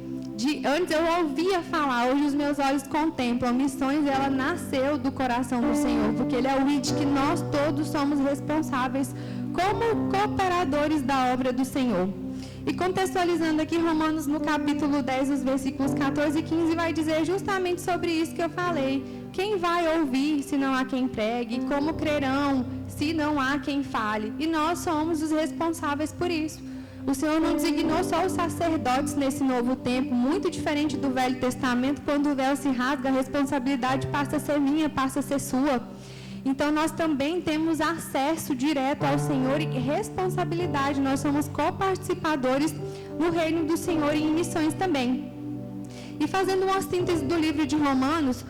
antes eu ouvia falar, hoje os meus olhos contemplam. Missões, ela nasceu do coração do Senhor, porque ele é o ID que nós todos somos responsáveis como cooperadores da obra do Senhor. E contextualizando aqui, Romanos no capítulo 10, os versículos 14 e 15, vai dizer justamente sobre isso que eu falei. Quem vai ouvir se não há quem pregue? Como crerão se não há quem fale? E nós somos os responsáveis por isso. O Senhor não designou só os sacerdotes nesse novo tempo, muito diferente do Velho Testamento, quando o véu se rasga, a responsabilidade passa a ser minha, passa a ser sua. Então, nós também temos acesso direto ao Senhor e responsabilidade. Nós somos coparticipadores no reino do Senhor e em missões também. E fazendo uma síntese do livro de Romanos,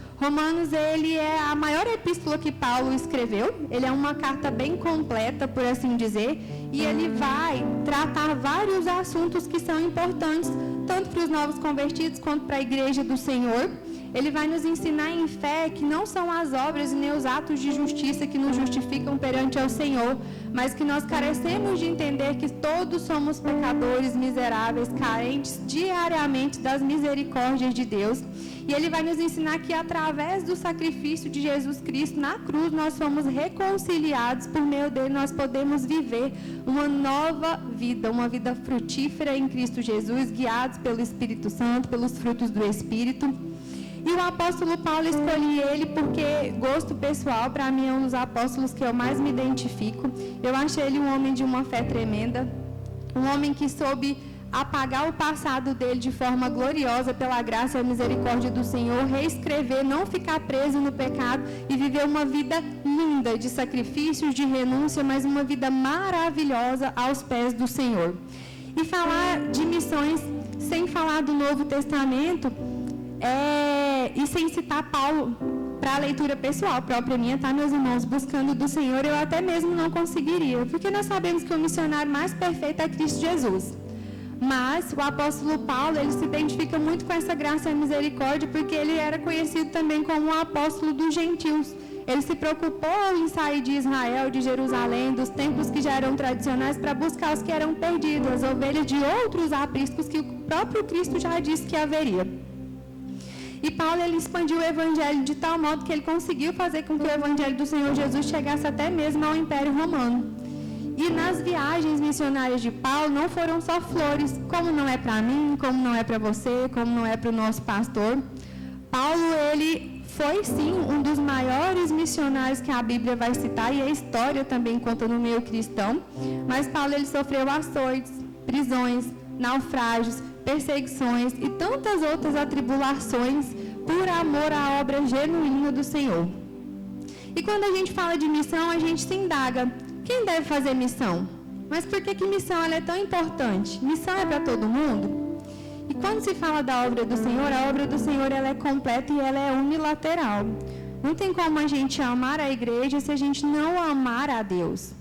ele é a maior epístola que Paulo escreveu. Ele é uma carta bem completa, por assim dizer, e ele vai tratar vários assuntos que são importantes, tanto para os novos convertidos quanto para a igreja do Senhor. Ele vai nos ensinar em fé que não são as obras e nem os atos de justiça que nos justificam perante ao Senhor, mas que nós carecemos de entender que todos somos pecadores, miseráveis, carentes diariamente das misericórdias de Deus. E ele vai nos ensinar que através do sacrifício de Jesus Cristo na cruz, nós fomos reconciliados, por meio dele nós podemos viver uma nova vida, uma vida frutífera em Cristo Jesus, guiados pelo Espírito Santo, pelos frutos do Espírito. E o apóstolo Paulo, escolhi ele porque, gosto pessoal, para mim é um dos apóstolos que eu mais me identifico. Eu acho ele um homem de uma fé tremenda, um homem que soube apagar o passado dele de forma gloriosa pela graça e a misericórdia do Senhor, reescrever, não ficar preso no pecado e viver uma vida linda de sacrifícios, de renúncia, mas uma vida maravilhosa aos pés do Senhor. E falar de missões sem falar do Novo Testamento e sem citar Paulo para a leitura pessoal própria minha, tá, meus irmãos? Buscando do Senhor, eu até mesmo não conseguiria, porque nós sabemos que o missionário mais perfeito é Cristo Jesus. Mas o apóstolo Paulo, ele se identifica muito com essa graça e misericórdia, porque ele era conhecido também como o apóstolo dos gentios. Ele se preocupou em sair de Israel, de Jerusalém, dos templos que já eram tradicionais, para buscar os que eram perdidos, as ovelhas de outros apriscos que o próprio Cristo já disse que haveria. E Paulo, ele expandiu o evangelho de tal modo que ele conseguiu fazer com que o evangelho do Senhor Jesus chegasse até mesmo ao Império Romano. E nas viagens missionárias de Paulo não foram só flores, como não é para mim, como não é para você, como não é para o nosso pastor. Paulo, ele foi sim um dos maiores missionários que a Bíblia vai citar, e a história também conta no meio cristão. Mas Paulo, ele sofreu açoites, prisões, naufrágios, perseguições e tantas outras atribulações por amor à obra genuína do Senhor. E quando a gente fala de missão, a gente se indaga, quem deve fazer missão? Mas por que missão ela é tão importante? Missão é para todo mundo? E quando se fala da obra do Senhor, a obra do Senhor ela é completa e ela é unilateral. Não tem como a gente amar a igreja se a gente não amar a Deus.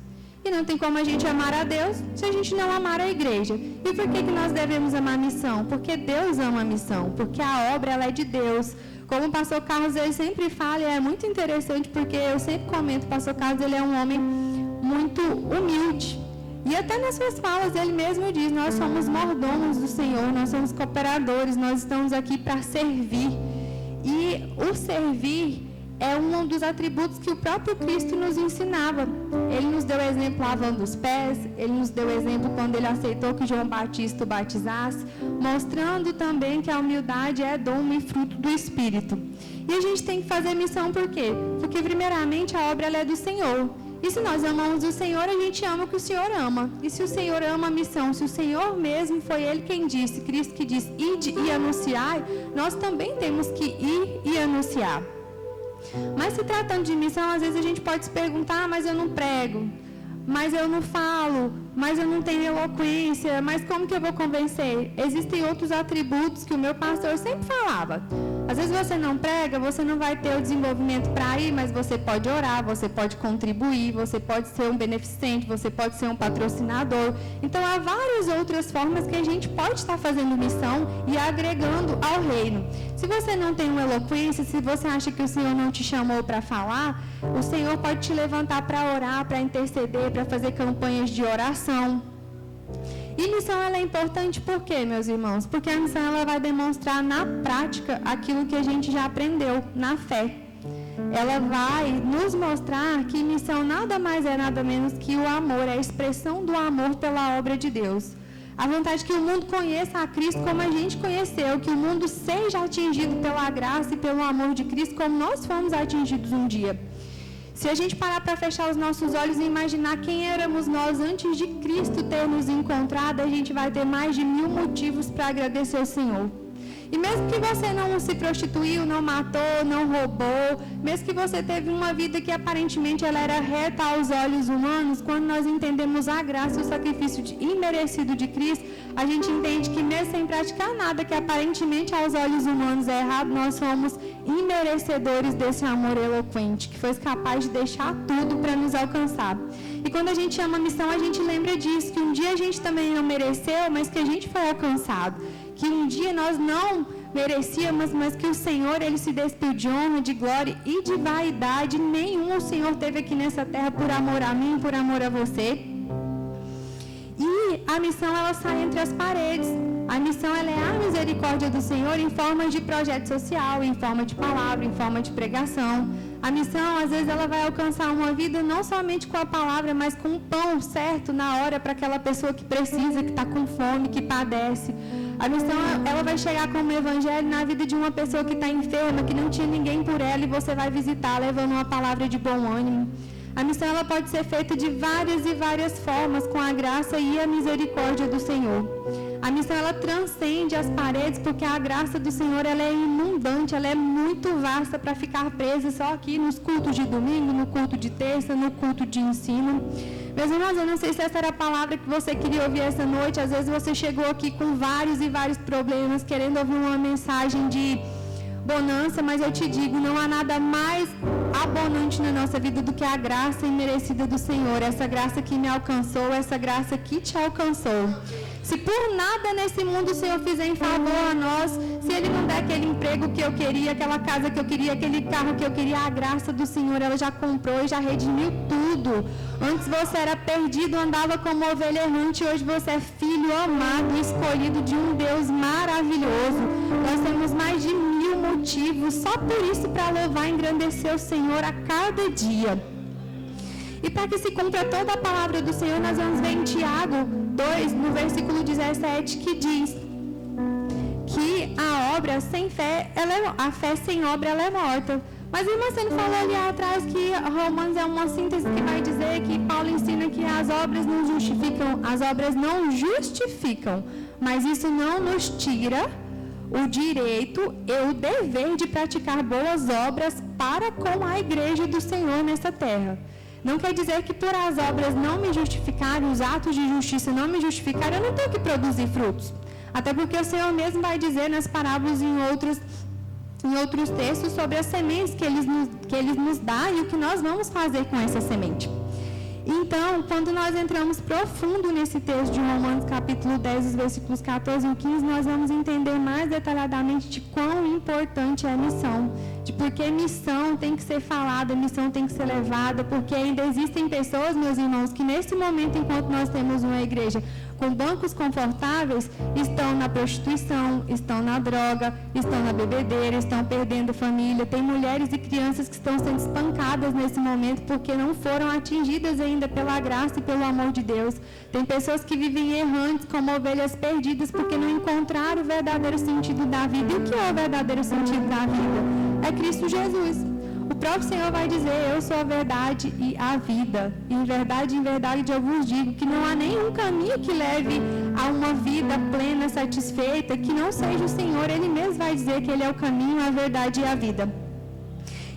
E não tem como a gente amar a Deus se a gente não amar a igreja. E por que nós devemos amar a missão? Porque Deus ama a missão, porque a obra ela é de Deus. Como o pastor Carlos ele sempre fala, e é muito interessante porque eu sempre comento, o pastor Carlos ele é um homem muito humilde. E até nas suas falas ele mesmo diz, nós somos mordomos do Senhor, nós somos cooperadores, nós estamos aqui para servir. E o servir é um dos atributos que o próprio Cristo nos ensinava. Ele nos deu exemplo lavando os pés, ele nos deu exemplo quando ele aceitou que João Batista o batizasse, mostrando também que a humildade é dom e fruto do Espírito. E a gente tem que fazer missão por quê? Porque primeiramente a obra ela é do Senhor. E se nós amamos o Senhor, a gente ama o que o Senhor ama. E se o Senhor ama a missão, se o Senhor mesmo foi Ele quem disse, Cristo que diz, ide e anunciai, nós também temos que ir e anunciar. Mas se tratando de missão, às vezes a gente pode se perguntar, mas eu não prego, mas eu não falo, mas eu não tenho eloquência, mas como que eu vou convencer? Existem outros atributos que o meu pastor sempre falava. Às vezes você não prega, você não vai ter o desenvolvimento para ir, mas você pode orar, você pode contribuir, você pode ser um beneficente, você pode ser um patrocinador. Então, há várias outras formas que a gente pode estar fazendo missão e agregando ao reino. Se você não tem uma eloquência, se você acha que o Senhor não te chamou para falar, o Senhor pode te levantar para orar, para interceder, para fazer campanhas de oração. E missão ela é importante por quê, meus irmãos? Porque a missão ela vai demonstrar na prática aquilo que a gente já aprendeu na fé. Ela vai nos mostrar que missão nada mais é nada menos que o amor, é a expressão do amor pela obra de Deus. A vontade que o mundo conheça a Cristo como a gente conheceu, que o mundo seja atingido pela graça e pelo amor de Cristo como nós fomos atingidos um dia. Se a gente parar para fechar os nossos olhos e imaginar quem éramos nós antes de Cristo ter nos encontrado, a gente vai ter mais de 1000 motivos para agradecer ao Senhor. E mesmo que você não se prostituiu, não matou, não roubou, mesmo que você teve uma vida que aparentemente ela era reta aos olhos humanos, quando nós entendemos a graça e o sacrifício imerecido de Cristo, a gente entende que mesmo sem praticar nada que aparentemente aos olhos humanos é errado, nós somos imerecedores desse amor eloquente, que foi capaz de deixar tudo para nos alcançar. E quando a gente ama a missão, a gente lembra disso, que um dia a gente também não mereceu, mas que a gente foi alcançado. Que um dia nós não merecíamos, mas que o Senhor, Ele se despiu de honra, de glória e de vaidade nenhum o Senhor teve aqui nessa terra por amor a mim, por amor a você. E a missão, ela sai entre as paredes. A missão, ela é a misericórdia do Senhor em forma de projeto social, em forma de palavra, em forma de pregação. A missão, às vezes, ela vai alcançar uma vida não somente com a palavra, mas com o pão certo na hora para aquela pessoa que precisa, que está com fome, que padece. A missão, ela vai chegar como evangelho na vida de uma pessoa que está enferma, que não tinha ninguém por ela, e você vai visitar levando uma palavra de bom ânimo. A missão, ela pode ser feita de várias e várias formas, com a graça e a misericórdia do Senhor. A missão, ela transcende as paredes, porque a graça do Senhor, ela é inundante, ela é muito vasta para ficar presa só aqui nos cultos de domingo, no culto de terça, no culto de ensino. Meus irmãos, eu não sei se essa era a palavra que você queria ouvir essa noite. Às vezes você chegou aqui com vários e vários problemas, querendo ouvir uma mensagem de bonança, mas eu te digo, não há nada mais abundante na nossa vida do que a graça imerecida do Senhor, essa graça que me alcançou, essa graça que te alcançou. Se por nada nesse mundo o Senhor fizer em favor a nós, se Ele não der aquele emprego que eu queria, aquela casa que eu queria, aquele carro que eu queria, a graça do Senhor, ela já comprou e já redimiu tudo. Antes você era perdido, andava como ovelha errante, hoje você é filho amado, escolhido de um Deus maravilhoso. Nós temos mais de 1000 motivos só por isso para louvar e engrandecer o Senhor a cada dia. E para que se cumpra toda a palavra do Senhor, nós vamos ver em Tiago 2, no versículo 17, que diz que a obra sem fé, a fé sem obra, ela é morta. Mas, irmã, você não falou ali atrás que Romanos é uma síntese que vai dizer que Paulo ensina que as obras não justificam, mas isso não nos tira o direito e o dever de praticar boas obras para com a igreja do Senhor nessa terra. Não quer dizer que por as obras não me justificarem, os atos de justiça não me justificarem, eu não tenho que produzir frutos. Até porque o Senhor mesmo vai dizer nas parábolas em outros textos sobre as sementes que Ele nos dá e o que nós vamos fazer com essa semente. Então, quando nós entramos profundo nesse texto de Romanos capítulo 10, os versículos 14 e 15, nós vamos entender mais detalhadamente de quão importante é a missão, de porque missão tem que ser falada, missão tem que ser levada, porque ainda existem pessoas, meus irmãos, que nesse momento, enquanto nós temos uma igreja com bancos confortáveis, estão na prostituição, estão na droga, estão na bebedeira, estão perdendo família. Tem mulheres e crianças que estão sendo espancadas nesse momento porque não foram atingidas ainda pela graça e pelo amor de Deus. Tem pessoas que vivem errantes como ovelhas perdidas porque não encontraram o verdadeiro sentido da vida. E o que é o verdadeiro sentido da vida? É Cristo Jesus. O próprio Senhor vai dizer: eu sou a verdade e a vida. E em verdade eu vos digo que não há nenhum caminho que leve a uma vida plena, satisfeita, que não seja o Senhor. Ele mesmo vai dizer que Ele é o caminho, a verdade e a vida.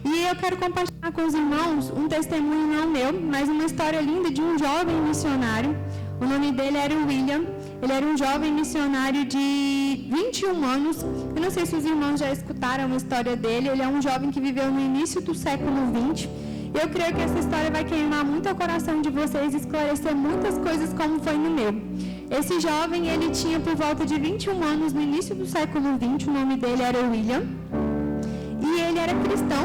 E eu quero compartilhar com os irmãos um testemunho não meu, mas uma história linda de um jovem missionário. O nome dele era o William. Ele era um jovem missionário de 21 anos. Eu não sei se os irmãos já escutaram a história dele. Ele é um jovem que viveu no início do século XX. Eu creio que essa história vai queimar muito o coração de vocês e esclarecer muitas coisas como foi no meu. Esse jovem, ele tinha por volta de 21 anos no início do século XX. O nome dele era William. E ele era cristão.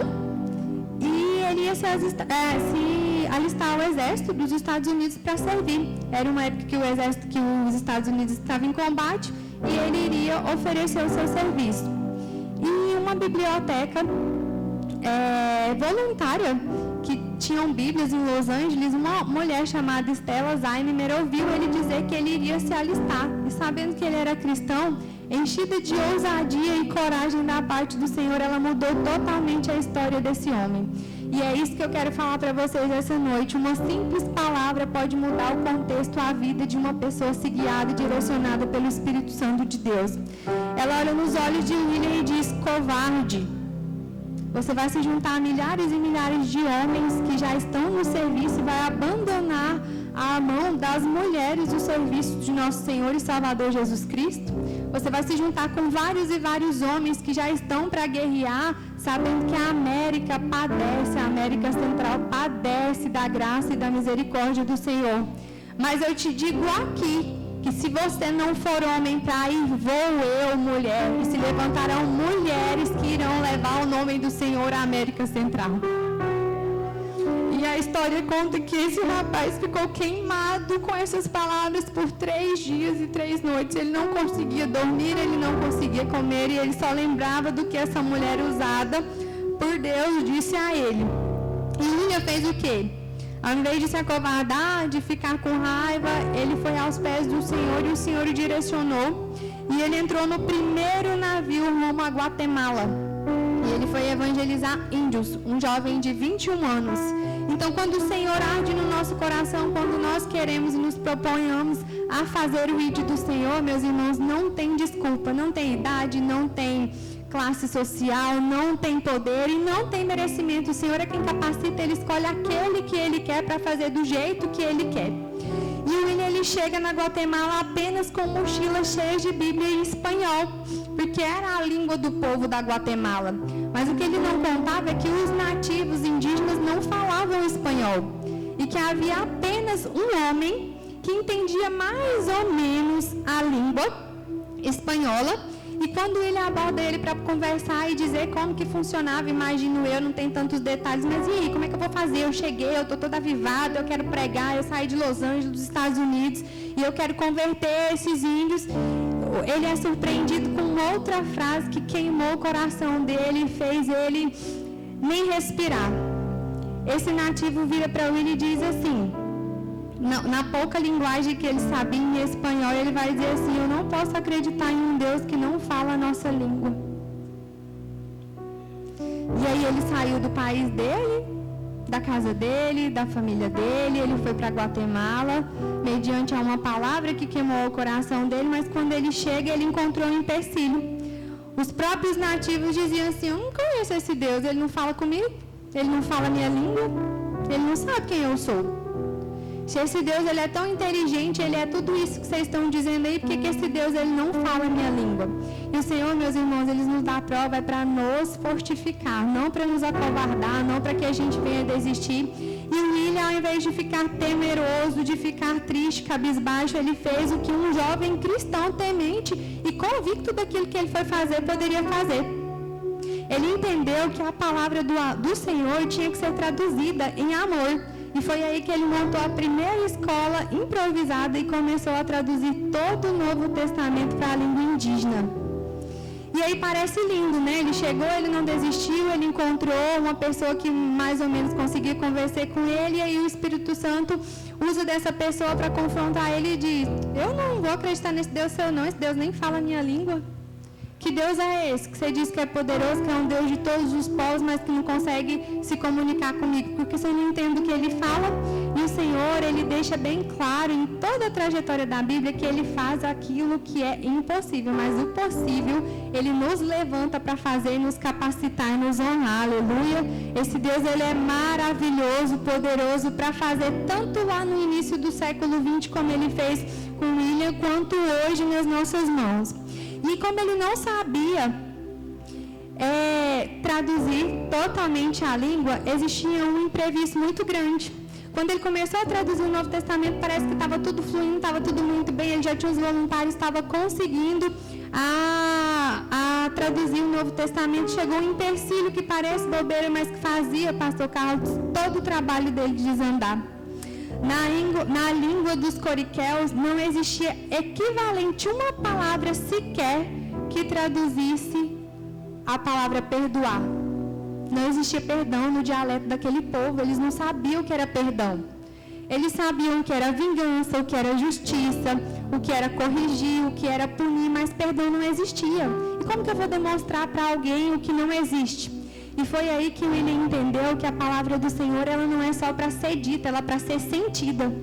E ele ia se alistar ao exército dos Estados Unidos para servir. Era uma época que os Estados Unidos estavam em combate e ele iria oferecer o seu serviço. E uma biblioteca voluntária, que tinham Bíblias em Los Angeles, uma mulher chamada Stella Zaimer ouviu ele dizer que ele iria se alistar. E sabendo que ele era cristão, enchida de ousadia e coragem da parte do Senhor, ela mudou totalmente a história desse homem. E é isso que eu quero falar para vocês essa noite. Uma simples palavra pode mudar o contexto, a vida de uma pessoa se guiada e direcionada pelo Espírito Santo de Deus. Ela olha nos olhos de William e diz: covarde. Você vai se juntar a milhares e milhares de homens que já estão no serviço e vai abandonar a mão das mulheres o serviço de nosso Senhor e Salvador Jesus Cristo? Você vai se juntar com vários e vários homens que já estão para guerrear, sabendo que a América padece, a América Central padece da graça e da misericórdia do Senhor. Mas eu te digo aqui, que se você não for homem para ir, vou eu, mulher, e se levantarão mulheres que irão levar o nome do Senhor à América Central. E a história conta que esse rapaz ficou queimado com essas palavras por 3 dias e 3 noites. Ele não conseguia dormir, ele não conseguia comer, e ele só lembrava do que essa mulher usada por Deus disse a ele. E William fez o quê? Ao invés de se acovardar, de ficar com raiva, ele foi aos pés do Senhor e o Senhor o direcionou. E ele entrou no primeiro navio rumo a Guatemala. E ele foi evangelizar índios, um jovem de 21 anos. Então, quando o Senhor arde no nosso coração, quando nós queremos e nos proponhamos a fazer o ID do Senhor, meus irmãos, não tem desculpa, não tem idade, não tem classe social, não tem poder e não tem merecimento. O Senhor é quem capacita, Ele escolhe aquele que Ele quer para fazer do jeito que Ele quer. E o William, ele chega na Guatemala apenas com mochila cheia de Bíblia em espanhol, porque era a língua do povo da Guatemala. Mas o que ele não contava é que os nativos indígenas não falavam espanhol e que havia apenas um homem que entendia mais ou menos a língua espanhola. E quando ele aborda ele para conversar e dizer como que funcionava, imagino eu, não tem tantos detalhes, mas e aí, como é que eu vou fazer? Eu cheguei, eu estou toda avivada, eu quero pregar, eu saí de Los Angeles, dos Estados Unidos, e eu quero converter esses índios. Ele é surpreendido com outra frase que queimou o coração dele e fez ele nem respirar. Esse nativo vira para ele e diz assim, na pouca linguagem que ele sabia em espanhol, ele vai dizer assim: eu não posso acreditar em um Deus que não fala a nossa língua. E aí ele saiu do país dele, da casa dele, da família dele, ele foi para Guatemala, mediante a uma palavra que queimou o coração dele, mas quando ele chega, ele encontrou um empecilho. Os próprios nativos diziam assim: eu não conheço esse Deus, ele não fala comigo, ele não fala a minha língua, ele não sabe quem eu sou. Se esse Deus ele é tão inteligente, ele é tudo isso que vocês estão dizendo aí, por que esse Deus ele não fala a minha língua? E o Senhor, meus irmãos, ele nos dá a prova para nos fortificar, não para nos acovardar, não para que a gente venha desistir. E o William, ao invés de ficar temeroso, de ficar triste, cabisbaixo, ele fez o que um jovem cristão temente e convicto daquilo que ele foi fazer poderia fazer. ele entendeu que a palavra do Senhor tinha que ser traduzida em amor. E foi aí que ele montou a primeira escola improvisada e começou a traduzir todo o Novo Testamento para a língua indígena. E aí parece lindo, né? Ele chegou, ele não desistiu, ele encontrou uma pessoa que mais ou menos conseguia conversar com ele, e aí o Espírito Santo usa dessa pessoa para confrontar ele e diz: eu não vou acreditar nesse Deus seu não, esse Deus nem fala a minha língua. Que Deus é esse? Que você diz que é poderoso, que é um Deus de todos os povos, mas que não consegue se comunicar comigo, porque você não entende o que ele fala. E o Senhor, ele deixa bem claro em toda a trajetória da Bíblia que ele faz aquilo que é impossível, mas o possível ele nos levanta para fazer, nos capacitar e nos honrar. Aleluia! Esse Deus, ele é maravilhoso, poderoso para fazer tanto lá no início do século XX, como ele fez com William, quanto hoje nas nossas mãos. E como ele não sabia traduzir totalmente a língua, existia um imprevisto muito grande. Quando ele começou a traduzir o Novo Testamento, parece que estava tudo fluindo, estava tudo muito bem, ele já tinha os voluntários, estava conseguindo a traduzir o Novo Testamento. Chegou um empecilho que parece bobeira, mas que fazia, pastor Carlos, todo o trabalho dele desandar. Na língua dos coriquéus não existia equivalente uma palavra sequer que traduzisse a palavra perdoar. Não existia perdão no dialeto daquele povo, eles não sabiam o que era perdão. Eles sabiam o que era vingança, o que era justiça, o que era corrigir, o que era punir, mas perdão não existia. E como que eu vou demonstrar para alguém o que não existe? E foi aí que ele entendeu que a palavra do Senhor, ela não é só para ser dita, ela é para ser sentida.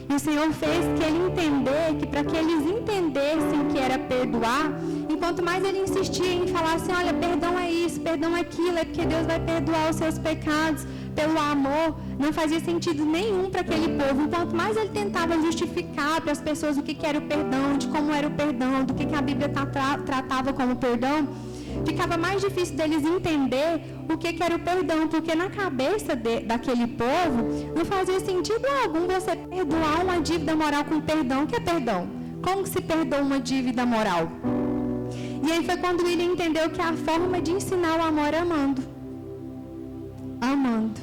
E o Senhor fez que ele entender, que para que eles entendessem que era perdoar, enquanto mais ele insistia em falar assim, olha, perdão é isso, perdão é aquilo, é porque Deus vai perdoar os seus pecados pelo amor, não fazia sentido nenhum para aquele povo. Enquanto mais ele tentava justificar para as pessoas o que era o perdão, de como era o perdão, do que a Bíblia tratava como perdão, ficava mais difícil deles entender o que era o perdão, porque na cabeça daquele povo não fazia sentido algum você perdoar uma dívida moral com perdão. O que é perdão? Como se perdoa uma dívida moral? E aí foi quando ele entendeu que a forma de ensinar o amor é amando. Amando.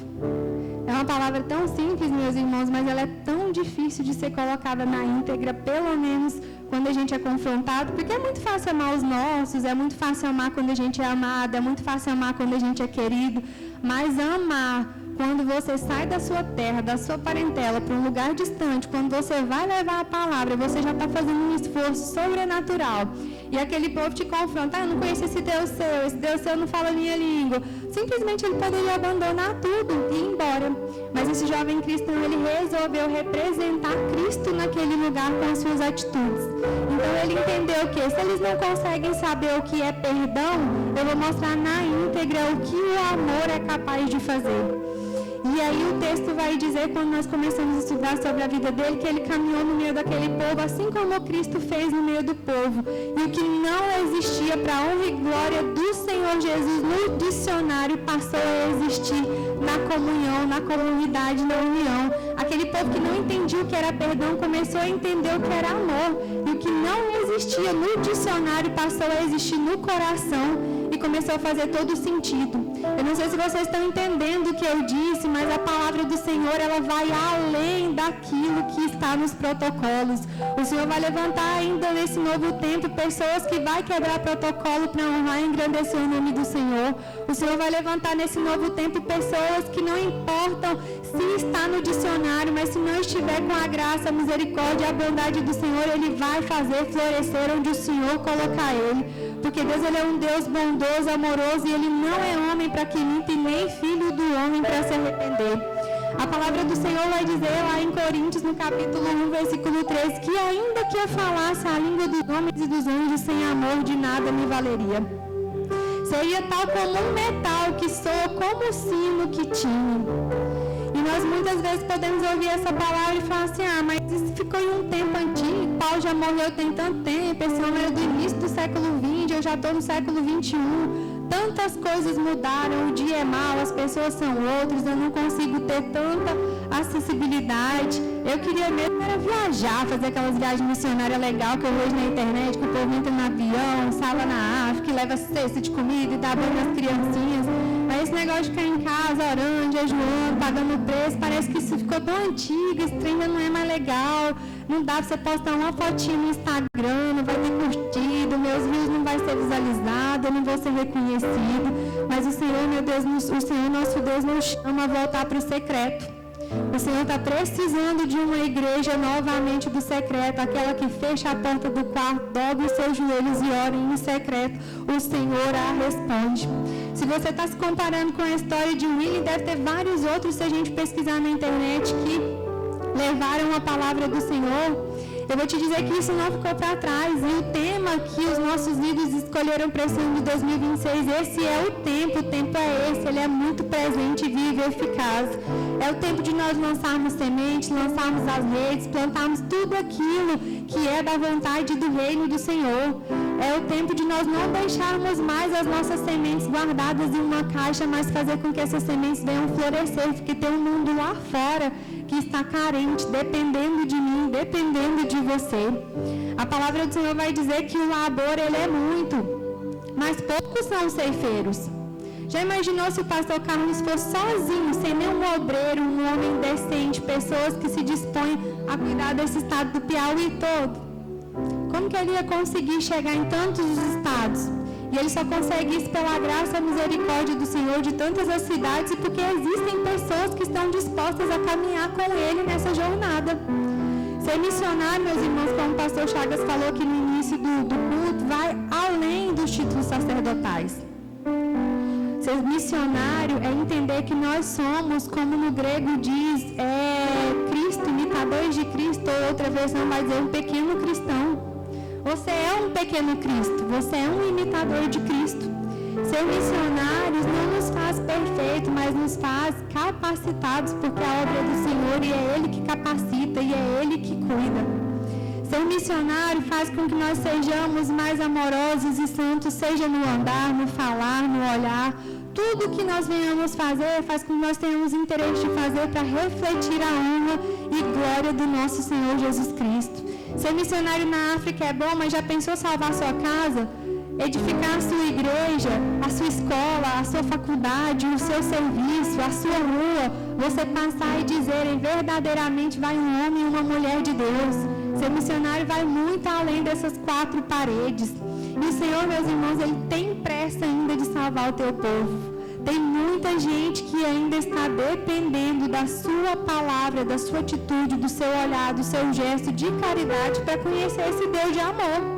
É uma palavra tão simples, meus irmãos, mas ela é tão difícil de ser colocada na íntegra, pelo menos quando a gente é confrontado, porque é muito fácil amar os nossos, é muito fácil amar quando a gente é amado, é muito fácil amar quando a gente é querido, mas amar quando você sai da sua terra, da sua parentela, para um lugar distante, quando você vai levar a palavra, você já está fazendo um esforço sobrenatural. E aquele povo te confronta, eu não conheço esse Deus seu não fala a minha língua. Simplesmente ele poderia abandonar tudo e ir embora. Mas esse jovem cristão, ele resolveu representar Cristo naquele lugar com as suas atitudes. Então ele entendeu que se eles não conseguem saber o que é perdão, eu vou mostrar na íntegra o que o amor é capaz de fazer. E aí o texto vai dizer, quando nós começamos a estudar sobre a vida dele, que ele caminhou no meio daquele povo, assim como Cristo fez no meio do povo. E o que não existia para a honra e glória do Senhor Jesus no dicionário passou a existir na comunhão, na comunidade, na união. Aquele povo que não entendia o que era perdão começou a entender o que era amor. E o que não existia no dicionário passou a existir no coração e começou a fazer todo sentido. Eu não sei se vocês estão entendendo o que eu disse, mas a palavra do Senhor, ela vai além daquilo que está nos protocolos. O Senhor vai levantar ainda nesse novo tempo pessoas que vai quebrar protocolo para honrar e engrandecer o nome do Senhor. O Senhor vai levantar nesse novo tempo pessoas que não importam se está no dicionário, mas se não estiver com a graça, a misericórdia e a bondade do Senhor, Ele vai fazer florescer onde o Senhor colocar Ele. Porque Deus, Ele é um Deus bondoso, amoroso, e Ele não é homem para que minta e nem filho do homem para se arrepender. A palavra do Senhor vai dizer lá em Coríntios, no capítulo 1, versículo 3, que ainda que eu falasse a língua dos homens e dos anjos, sem amor de nada me valeria. Seria tal como um metal que soa como o sino que tinha. E nós muitas vezes podemos ouvir essa palavra e falar assim, mas isso ficou em um tempo antigo, Paulo já morreu tem tanto tempo, esse homem era do início do século XX, eu já estou no século XXI, tantas coisas mudaram, o dia é mau, as pessoas são outras, eu não consigo ter tanta acessibilidade, eu queria mesmo era viajar, fazer aquelas viagens missionárias legais que eu vejo na internet, que o povo entra no avião, sala na África, leva cesta de comida e dá banho nas criancinhas. Mas esse negócio de ficar em casa, orando, jejuando, pagando preço, parece que isso ficou tão antigo, esse trem já não é mais legal. Não dá para você postar uma fotinha no Instagram, não vai ter curtido, meus vídeos não vai ser visualizado, eu não vou ser reconhecido. Mas o Senhor, meu Deus, o Senhor nosso Deus nos chama a voltar para o secreto. O Senhor está precisando de uma igreja novamente do secreto, aquela que fecha a porta do quarto, dobra os seus joelhos e ora em secreto. O Senhor a responde. Se você está se comparando com a história de Willie, deve ter vários outros, se a gente pesquisar na internet, que levaram a palavra do Senhor. Eu vou te dizer que isso não ficou para trás. E o tema que os nossos líderes escolheram para esse ano de 2026, esse é o tempo é esse, ele é muito presente, vivo e eficaz. É o tempo de nós lançarmos sementes, lançarmos as redes, plantarmos tudo aquilo que é da vontade do reino do Senhor. É o tempo de nós não deixarmos mais as nossas sementes guardadas em uma caixa, mas fazer com que essas sementes venham florescer, porque tem um mundo lá fora que está carente, dependendo de mim, dependendo de você. A palavra do Senhor vai dizer que o labor, ele é muito, mas poucos são os ceifeiros. Já imaginou se o pastor Carlos fosse sozinho, sem nenhum obreiro, um homem decente, pessoas que se dispõem a cuidar desse estado do Piauí todo? Como que ele ia conseguir chegar em tantos estados? E ele só consegue isso pela graça e misericórdia do Senhor de tantas as cidades e porque existem pessoas que estão dispostas a caminhar com ele nessa jornada. Ser missionário, meus irmãos, como o pastor Chagas falou aqui no início do culto, vai além dos títulos sacerdotais. Ser missionário é entender que nós somos, como no grego diz, Cristo, imitadores de Cristo, ou outra versão vai dizer um pequeno cristão. Você é um pequeno Cristo, você é um imitador de Cristo. Ser missionários não nos faz perfeitos, mas nos faz capacitados, porque a obra é do Senhor e é Ele que capacita e é Ele que cuida. Ser missionário faz com que nós sejamos mais amorosos e santos, seja no andar, no falar, no olhar. Tudo que nós venhamos fazer faz com que nós tenhamos interesse de fazer para refletir a honra e glória do nosso Senhor Jesus Cristo. Ser missionário na África é bom, mas já pensou salvar a sua casa? Edificar a sua igreja, a sua escola, a sua faculdade, o seu serviço, a sua rua, você passar e dizerem verdadeiramente vai um homem e uma mulher de Deus. Ser missionário vai muito além dessas 4 paredes. E o Senhor, meus irmãos, Ele tem pressa ainda de salvar o teu povo. Tem muita gente que ainda está dependendo da sua palavra, da sua atitude, do seu olhar, do seu gesto de caridade para conhecer esse Deus de amor.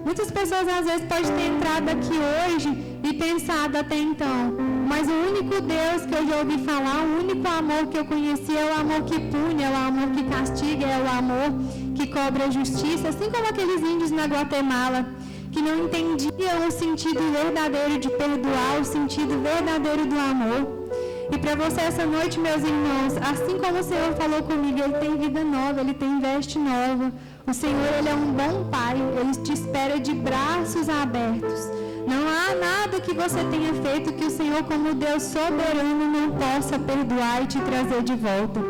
Muitas pessoas às vezes podem ter entrado aqui hoje e pensado até então, mas o único Deus que eu já ouvi falar, o único amor que eu conheci é o amor que pune, é o amor que castiga, é o amor que cobra justiça, assim como aqueles índios na Guatemala, que não entendiam o sentido verdadeiro de perdoar, o sentido verdadeiro do amor. E para você essa noite, meus irmãos, assim como o Senhor falou comigo, Ele tem vida nova, Ele tem veste nova. O Senhor, Ele é um bom Pai, Ele te espera de braços abertos. Não há nada que você tenha feito que o Senhor, como Deus soberano, não possa perdoar e te trazer de volta.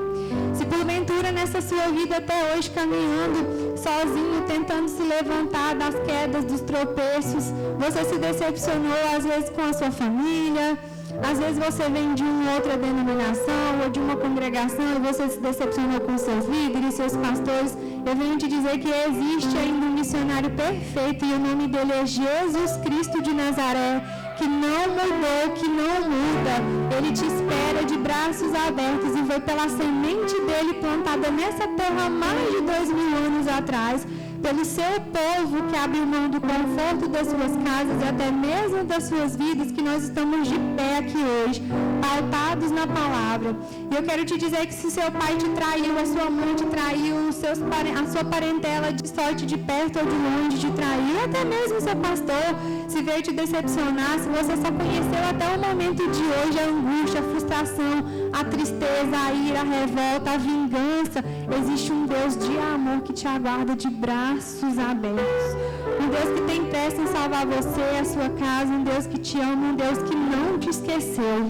Se porventura nessa sua vida até hoje caminhando sozinho, tentando se levantar das quedas, dos tropeços, você se decepcionou às vezes com a sua família, às vezes você vem de uma outra denominação ou de uma congregação e você se decepcionou com seus líderes, seus pastores, eu venho te dizer que existe ainda um missionário perfeito e o nome dele é Jesus Cristo de Nazaré, que não mudou, que não muda. Ele te espera de braços abertos e foi pela semente dele plantada nessa terra há mais de 2000 anos atrás, pelo seu povo que abriu mão do conforto das suas casas e até mesmo das suas vidas, que nós estamos de pé aqui hoje, pautados na palavra. E eu quero te dizer que se seu pai te traiu, a sua mãe te traiu, a sua parentela de sorte de perto ou de longe te traiu, até mesmo seu pastor, se veio te decepcionar, se você só conheceu até o momento de hoje a angústia, a frustração, a tristeza, a ira, a revolta, a vingança, existe um Deus de amor que te aguarda de braços abertos. Um Deus que tem pressa em salvar você, a sua casa, um Deus que te ama, um Deus que não te esqueceu.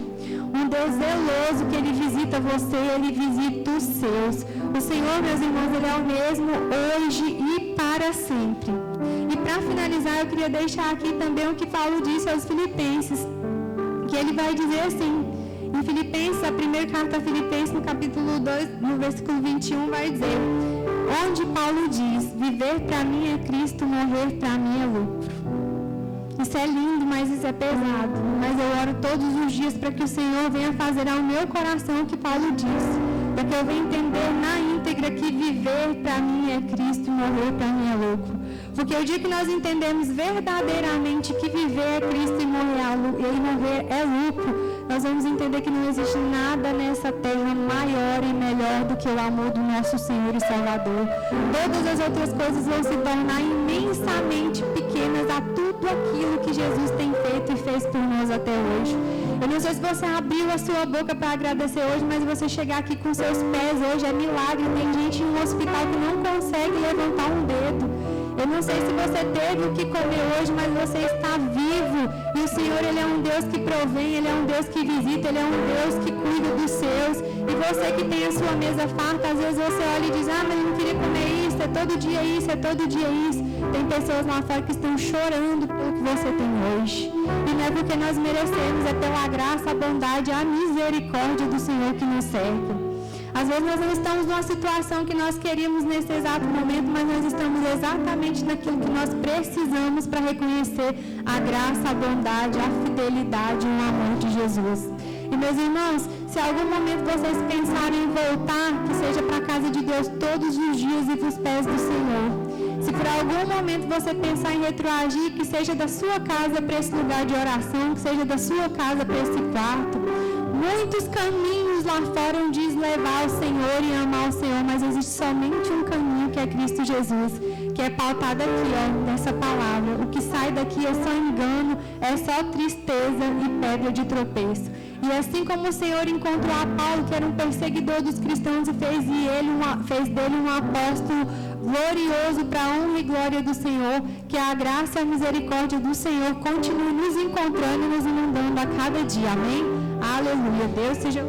Um Deus zeloso que Ele visita você, Ele visita os seus. O Senhor, meus irmãos, Ele é o mesmo hoje e para sempre. E para finalizar, eu queria deixar aqui também o que Paulo disse aos Filipenses, que ele vai dizer assim, em Filipenses, a primeira carta a Filipenses, no capítulo 2, no versículo 21, vai dizer, onde Paulo diz, viver para mim é Cristo, morrer para mim é lucro. Isso é lindo, mas isso é pesado. Mas eu oro todos os dias para que o Senhor venha fazer ao meu coração o que Paulo disse. Para que eu venha entender na íntegra que viver para mim é Cristo e morrer para mim é lucro. Porque o dia que nós entendemos verdadeiramente que viver é Cristo e morrer é lucro, nós vamos entender que não existe nada nessa terra maior e melhor do que o amor do nosso Senhor e Salvador. Todas as outras coisas vão se tornar imensamente pequenas a tudo aquilo que Jesus tem feito e fez por nós até hoje. Eu não sei se você abriu a sua boca para agradecer hoje, mas você chegar aqui com seus pés hoje é milagre. Tem gente em um hospital que não consegue levantar um dedo. Eu não sei se você teve o que comer hoje, mas você está vivo. E o Senhor, Ele é um Deus que provém, Ele é um Deus que visita, Ele é um Deus que cuida dos seus. E você que tem a sua mesa farta, às vezes você olha e diz, mas eu não queria comer isso, é todo dia isso, é todo dia isso. Tem pessoas lá fora que estão chorando pelo que você tem hoje. E não é porque nós merecemos, é pela graça, a bondade, a misericórdia do Senhor que nos cerca. Às vezes nós não estamos numa situação que nós queríamos nesse exato momento, mas nós estamos exatamente naquilo que nós precisamos para reconhecer a graça, a bondade, a fidelidade e o amor de Jesus. E meus irmãos, se em algum momento vocês pensarem em voltar, que seja para a casa de Deus todos os dias e para os pés do Senhor. Se por algum momento você pensar em retroagir, que seja da sua casa para esse lugar de oração, que seja da sua casa para esse quarto. Muitos caminhos lá fora diz levar ao Senhor e amar o Senhor, mas existe somente um caminho que é Cristo Jesus, que é pautado aqui, nessa palavra. O que sai daqui é só engano, é só tristeza e pedra de tropeço. E assim como o Senhor encontrou a Paulo, que era um perseguidor dos cristãos, e fez dele um apóstolo glorioso para a honra e glória do Senhor, que a graça e a misericórdia do Senhor continue nos encontrando e nos inundando a cada dia. Amém? Aleluia. Deus seja